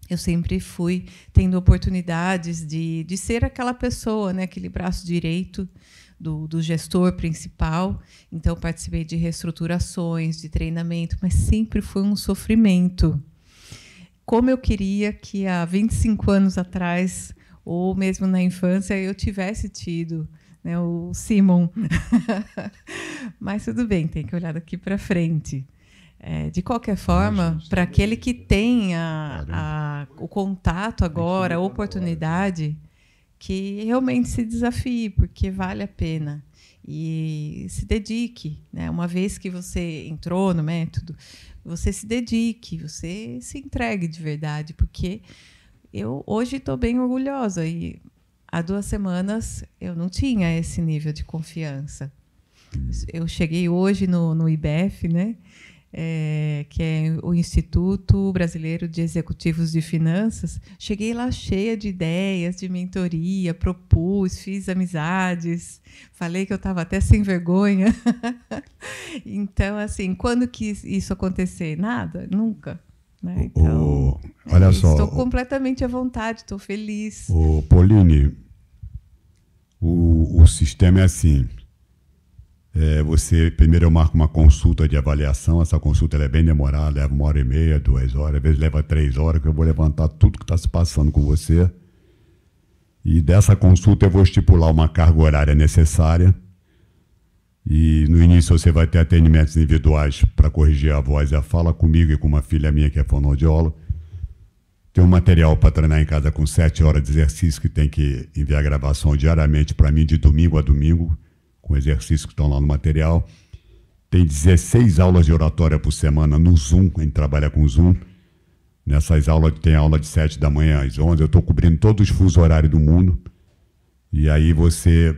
eu sempre fui tendo oportunidades de ser aquela pessoa, né, aquele braço direito do gestor principal. Então, participei de reestruturações, de treinamento, mas sempre foi um sofrimento. Como eu queria que há 25 anos atrás, ou mesmo na infância, eu tivesse tido, né, o Simon. Mas tudo bem, tem que olhar daqui para frente. De qualquer forma, para aquele que tem o contato agora, a oportunidade, que realmente se desafie, porque vale a pena. E se dedique, né? Uma vez que você entrou no método, você se dedique, você se entregue de verdade, porque eu hoje estou bem orgulhosa. E há 2 semanas eu não tinha esse nível de confiança. Eu cheguei hoje no IBEF, né? Que é o Instituto Brasileiro de Executivos de Finanças. Cheguei lá cheia de ideias, de mentoria, propus, fiz amizades, falei que eu estava até sem vergonha. Então, assim, quando quis isso acontecer? Nada, nunca. Né? Então, olha só. Estou completamente à vontade, estou feliz. Pauline, o sistema é assim. Você, primeiro eu marco uma consulta de avaliação, essa consulta ela é bem demorada, leva 1h30, 2 horas, às vezes leva 3 horas, que eu vou levantar tudo que está se passando com você. E dessa consulta eu vou estipular uma carga horária necessária. E no início você vai ter atendimentos individuais para corrigir a voz e a fala comigo e com uma filha minha que é fonoaudióloga. Tem um material para treinar em casa com 7 horas de exercício que tem que enviar gravação diariamente para mim, de domingo a domingo, com exercícios que estão lá no material. Tem 16 aulas de oratória por semana no Zoom, a gente trabalha com Zoom. Nessas aulas tem aula de 7 da manhã às 11, eu estou cobrindo todos os fusos horários do mundo. E aí você,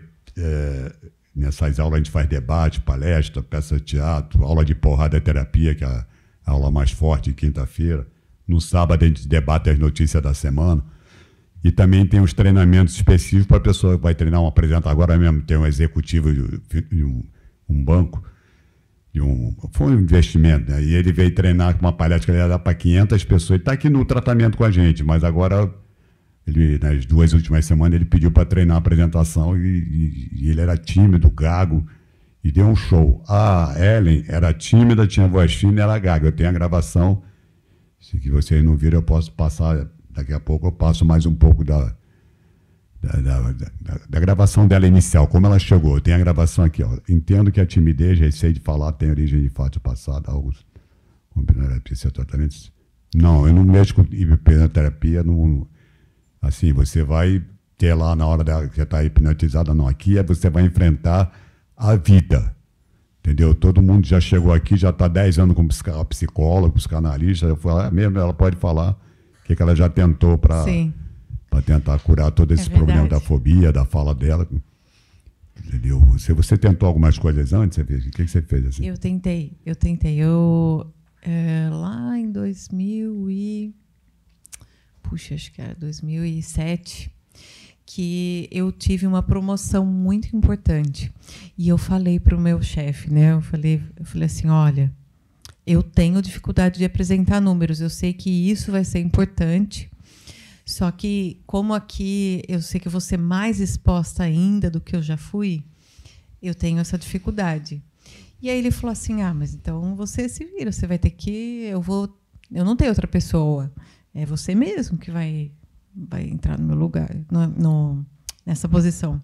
nessas aulas a gente faz debate, palestra, peça de teatro, aula de porrada terapia, que é a aula mais forte, quinta-feira. No sábado a gente debate as notícias da semana. E também tem os treinamentos específicos para a pessoa que vai treinar um apresentador. Agora mesmo tem um executivo de um banco, foi um investimento, né? E ele veio treinar com uma palestra que ele ia dar para 500 pessoas. Ele está aqui no tratamento com a gente, mas agora, nas 2 últimas semanas, ele pediu para treinar a apresentação e ele era tímido, gago, e deu um show. A Ellen era tímida, tinha voz fina e era gaga. Eu tenho a gravação, se vocês não viram, eu posso passar. Daqui a pouco eu passo mais um pouco da gravação dela inicial, como ela chegou. Eu tenho a gravação aqui. Ó. Entendo que a timidez, receio de falar, tem origem de fato passado, algo com hipnoterapia, tratamentos. Não, eu não mexo com hipnoterapia. Não, assim, você vai ter lá na hora que você está hipnotizada, não. Aqui você vai enfrentar a vida. Entendeu? Todo mundo já chegou aqui, já está 10 anos como psicólogo, psicanalista. Eu falo, mesmo ela pode falar o que ela já tentou para tentar curar todo esse problema da fobia, da fala dela. Entendeu? Você tentou algumas coisas antes? O que você fez assim? Eu tentei. Lá em 2007, que eu tive uma promoção muito importante. E eu falei para o meu chefe, né? Eu falei assim, olha, eu tenho dificuldade de apresentar números, eu sei que isso vai ser importante, só que, como aqui eu sei que eu vou ser mais exposta ainda do que eu já fui, eu tenho essa dificuldade. E aí ele falou assim, mas então você se vira, você vai ter que... Eu não tenho outra pessoa, é você mesmo que vai entrar no meu lugar, nessa posição.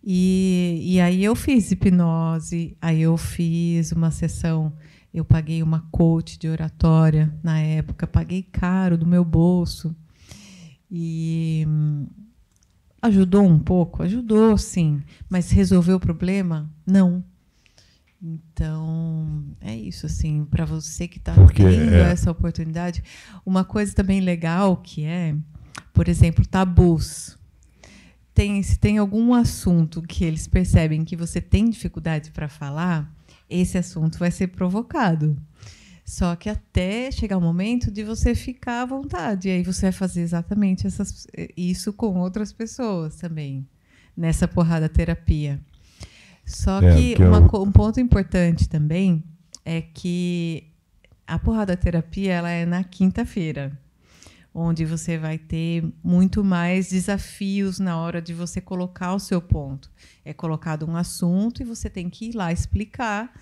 E aí eu fiz hipnose, aí eu fiz uma sessão... Eu paguei uma coach de oratória na época, paguei caro do meu bolso. E ajudou um pouco? Ajudou, sim. Mas resolveu o problema? Não. Então, é isso, assim, para você que está tendo essa oportunidade. Uma coisa também legal que é, por exemplo, tabus. Se tem algum assunto que eles percebem que você tem dificuldade para falar, esse assunto vai ser provocado. Só que até chegar o momento de você ficar à vontade. E aí você vai fazer exatamente isso com outras pessoas também, nessa porrada terapia. Só que um ponto importante também é que a porrada terapia ela é na quinta-feira, onde você vai ter muito mais desafios na hora de você colocar o seu ponto. É colocado um assunto e você tem que ir lá explicar,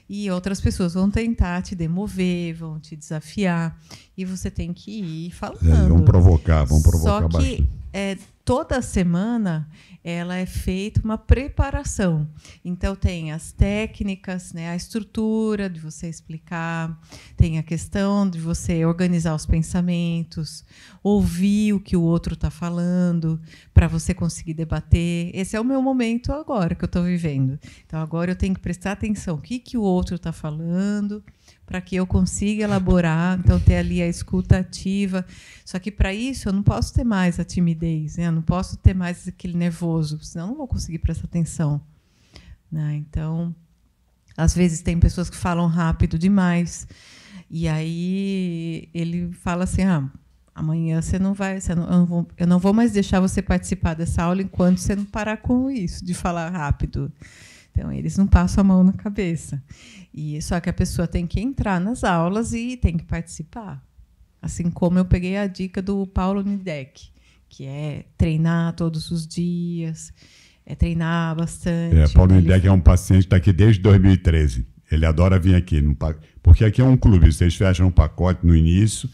e outras pessoas vão tentar te demover, vão te desafiar, e você tem que ir falando. Vão provocar Só que bastante. Toda semana ela é feita uma preparação. Então, tem as técnicas, né, a estrutura de você explicar, tem a questão de você organizar os pensamentos, ouvir o que o outro está falando, para você conseguir debater. Esse é o meu momento agora que eu estou vivendo. Então, agora eu tenho que prestar atenção. O que o outro está falando, para que eu consiga elaborar, então ter ali a escuta ativa. Só que para isso eu não posso ter mais a timidez, né? Eu não posso ter mais aquele nervoso, senão eu não vou conseguir prestar atenção, né? Então, às vezes tem pessoas que falam rápido demais, e aí ele fala assim: amanhã você não vai, eu não vou mais deixar você participar dessa aula enquanto você não parar com isso de falar rápido. Então, eles não passam a mão na cabeça. Só que a pessoa tem que entrar nas aulas e tem que participar. Assim como eu peguei a dica do Paulo Nidec, que é treinar todos os dias, é treinar bastante. Paulo Nidec é um paciente que está aqui desde 2013. Ele adora vir aqui, porque aqui é um clube, vocês fecham um pacote no início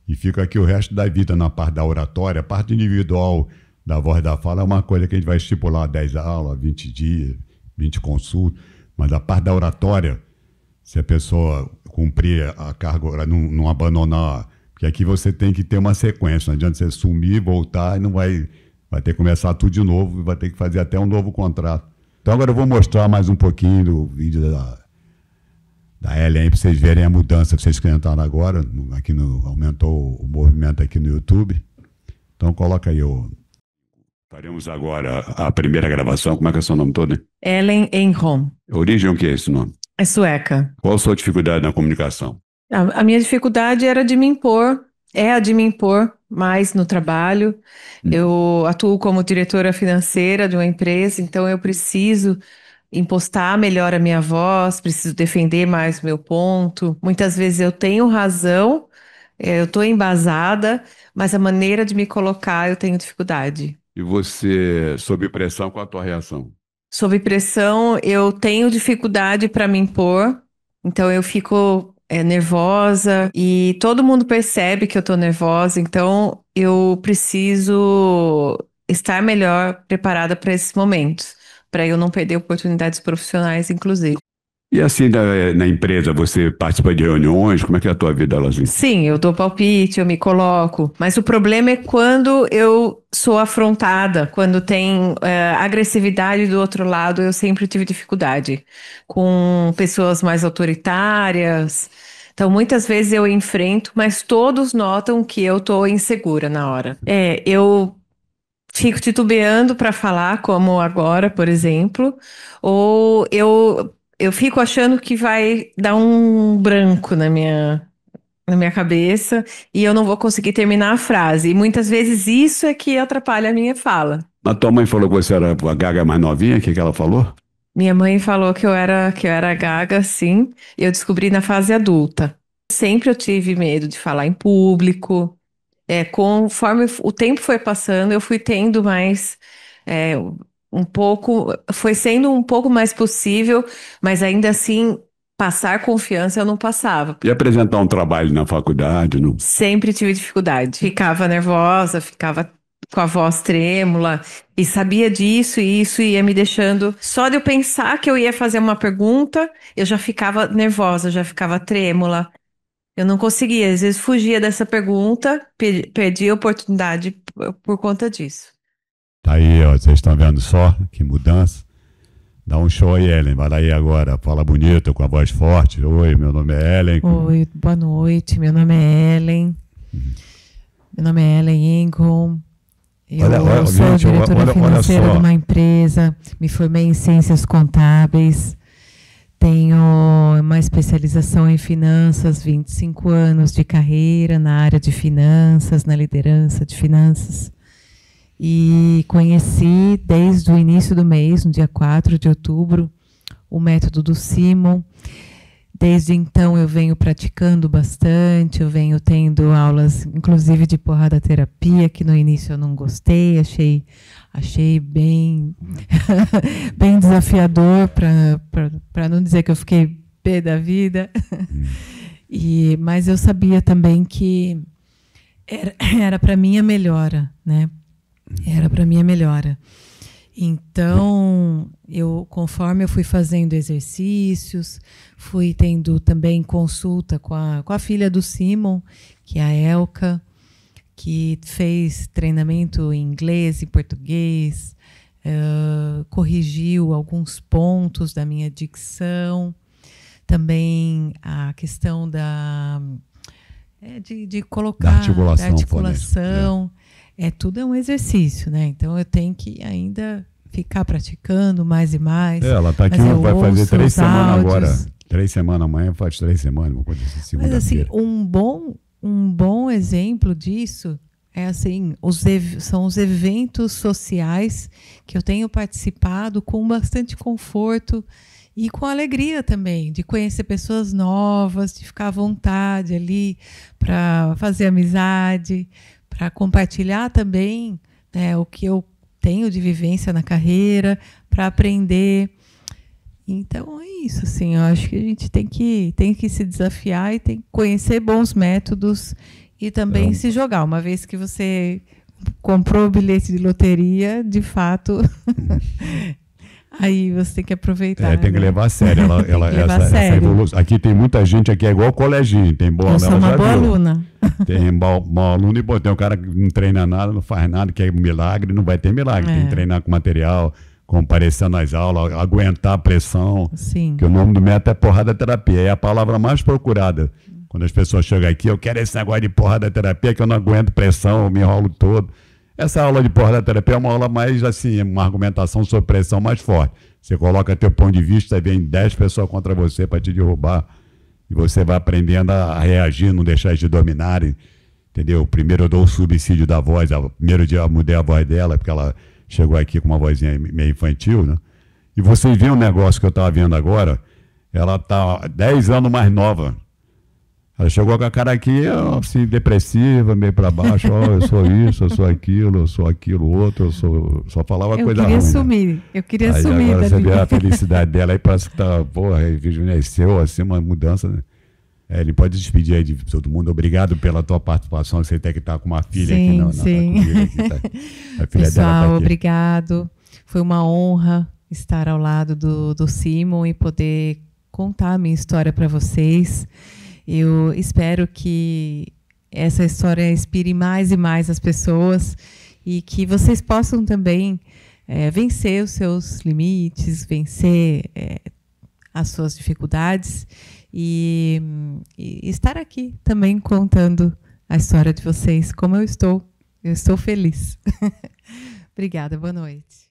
e fica aqui o resto da vida na parte da oratória. A parte individual da voz da fala é uma coisa que a gente vai estipular 10 aulas, 20 dias, 20 consultas, mas a parte da oratória, se a pessoa cumprir a carga, não abandonar, porque aqui você tem que ter uma sequência, não adianta você sumir, voltar, e não vai ter que começar tudo de novo, vai ter que fazer até um novo contrato. Então agora eu vou mostrar mais um pouquinho do vídeo da Ellen, para vocês verem a mudança que vocês comentaram agora, aumentou o movimento aqui no YouTube. Então coloca aí Faremos agora a primeira gravação. Como é que é o seu nome todo? Ellen Enholm. Origem, o que é esse nome? É sueca. Qual a sua dificuldade na comunicação? A minha dificuldade era de me impor, a de me impor mais no trabalho. Eu atuo como diretora financeira de uma empresa, então eu preciso impostar melhor a minha voz, preciso defender mais o meu ponto. Muitas vezes eu tenho razão, eu estou embasada, mas a maneira de me colocar eu tenho dificuldade. E você, sob pressão, qual a tua reação? Sob pressão, eu tenho dificuldade para me impor, então eu fico nervosa e todo mundo percebe que eu estou nervosa, então eu preciso estar melhor preparada para esses momentos, para eu não perder oportunidades profissionais, inclusive. E assim, na empresa, você participa de reuniões? Como é que é a tua vida, Lazinha? Sim, eu dou palpite, eu me coloco, mas o problema é quando eu sou afrontada, quando tem agressividade do outro lado, eu sempre tive dificuldade com pessoas mais autoritárias. Então, muitas vezes eu enfrento, mas todos notam que eu estou insegura na hora. Eu fico titubeando para falar, como agora, por exemplo, ou eu fico achando que vai dar um branco na minha cabeça e eu não vou conseguir terminar a frase. E muitas vezes isso é que atrapalha a minha fala. A tua mãe falou que você era a gaga mais novinha, o que ela falou? Minha mãe falou que eu era gaga, sim, e eu descobri na fase adulta. Sempre eu tive medo de falar em público. Conforme o tempo foi passando, eu fui tendo mais foi sendo um pouco mais possível, mas ainda assim, passar confiança eu não passava. E apresentar um trabalho na faculdade, não? Sempre tive dificuldade. Ficava nervosa, ficava com a voz trêmula, e sabia disso, e isso ia me deixando. Só de eu pensar que eu ia fazer uma pergunta, eu já ficava nervosa, já ficava trêmula. Eu não conseguia, às vezes fugia dessa pergunta, perdi a oportunidade por conta disso. Tá aí, ó, vocês estão vendo só que mudança? Dá um show aí, Ellen. Vai lá aí agora. Fala bonito, com a voz forte. Oi, meu nome é Ellen. Oi, boa noite. Meu nome é Ellen. Meu nome é Ellen Engholm. Eu sou diretora financeira de uma empresa. Me formei em ciências contábeis. Tenho uma especialização em finanças, 25 anos de carreira na área de finanças, na liderança de finanças. E conheci desde o início do mês, no dia 4 de outubro, o método do Simon. Desde então eu venho praticando bastante, eu venho tendo aulas, inclusive de porrada terapia, que no início eu não gostei, achei bem, bem desafiador, para não dizer que eu fiquei pé da vida. Mas eu sabia também que era para minha melhora, né? Era para minha melhora. Então, conforme eu fui fazendo exercícios, fui tendo também consulta com a filha do Simon, que é a Elka, que fez treinamento em inglês e português, corrigiu alguns pontos da minha dicção, também a questão de colocar da articulação. Tudo é um exercício, né? Então eu tenho que ainda ficar praticando mais e mais. Ela está aqui, vai fazer 3 semanas agora. 3 semanas amanhã, faz 3 semanas, vou acontecer segunda-feira. Mas assim, um bom exemplo disso é assim, são os eventos sociais que eu tenho participado com bastante conforto e com alegria também, de conhecer pessoas novas, de ficar à vontade ali para fazer amizade, para compartilhar também, né, o que eu tenho de vivência na carreira, para aprender. Então é isso, assim, eu acho que a gente tem que se desafiar e tem que conhecer bons métodos e também se jogar. Uma vez que você comprou o bilhete de loteria, de fato, aí você tem que aproveitar. Tem que levar a sério. Essa evolução. Aqui tem muita gente, aqui é igual coleginho. Tem boa, eu sou uma boa aluna. Tem mau aluno e tem um cara que não treina nada, não faz nada, que é milagre, não vai ter milagre. Tem que treinar com material, comparecer nas aulas, aguentar a pressão. Sim. Que o nome do método é porrada terapia. É a palavra mais procurada. Quando as pessoas chegam aqui, eu quero esse negócio de porrada terapia, que eu não aguento pressão, eu me enrolo todo. Essa aula de porrada terapia é uma aula mais, assim, uma argumentação sobre pressão mais forte. Você coloca teu ponto de vista, vem 10 pessoas contra você para te derrubar. E você vai aprendendo a reagir, não deixar eles te dominarem. Entendeu? Primeiro eu dou o subsídio da voz. Primeiro dia eu mudei a voz dela, porque ela chegou aqui com uma vozinha meio infantil, né? E vocês viram um negócio que eu estava vendo agora, ela está 10 anos mais nova. Ela chegou com a cara aqui, assim, depressiva, meio para baixo, eu sou isso, eu sou aquilo outro, só falava coisa ruim. Eu queria sumir. Agora você vê a felicidade dela, aí parece que tá, rejuvenesceu, assim, uma mudança, né? Ele pode despedir aí de todo mundo. Obrigado pela tua participação, você tem que estar com uma filha aqui na comida. Aqui, tá? A filha Pessoal, dela tá aqui. Obrigado. Foi uma honra estar ao lado do Simon e poder contar a minha história para vocês. Eu espero que essa história inspire mais e mais as pessoas e que vocês possam também vencer os seus limites, vencer as suas dificuldades e estar aqui também contando a história de vocês, como eu estou. Eu estou feliz. Obrigada, boa noite.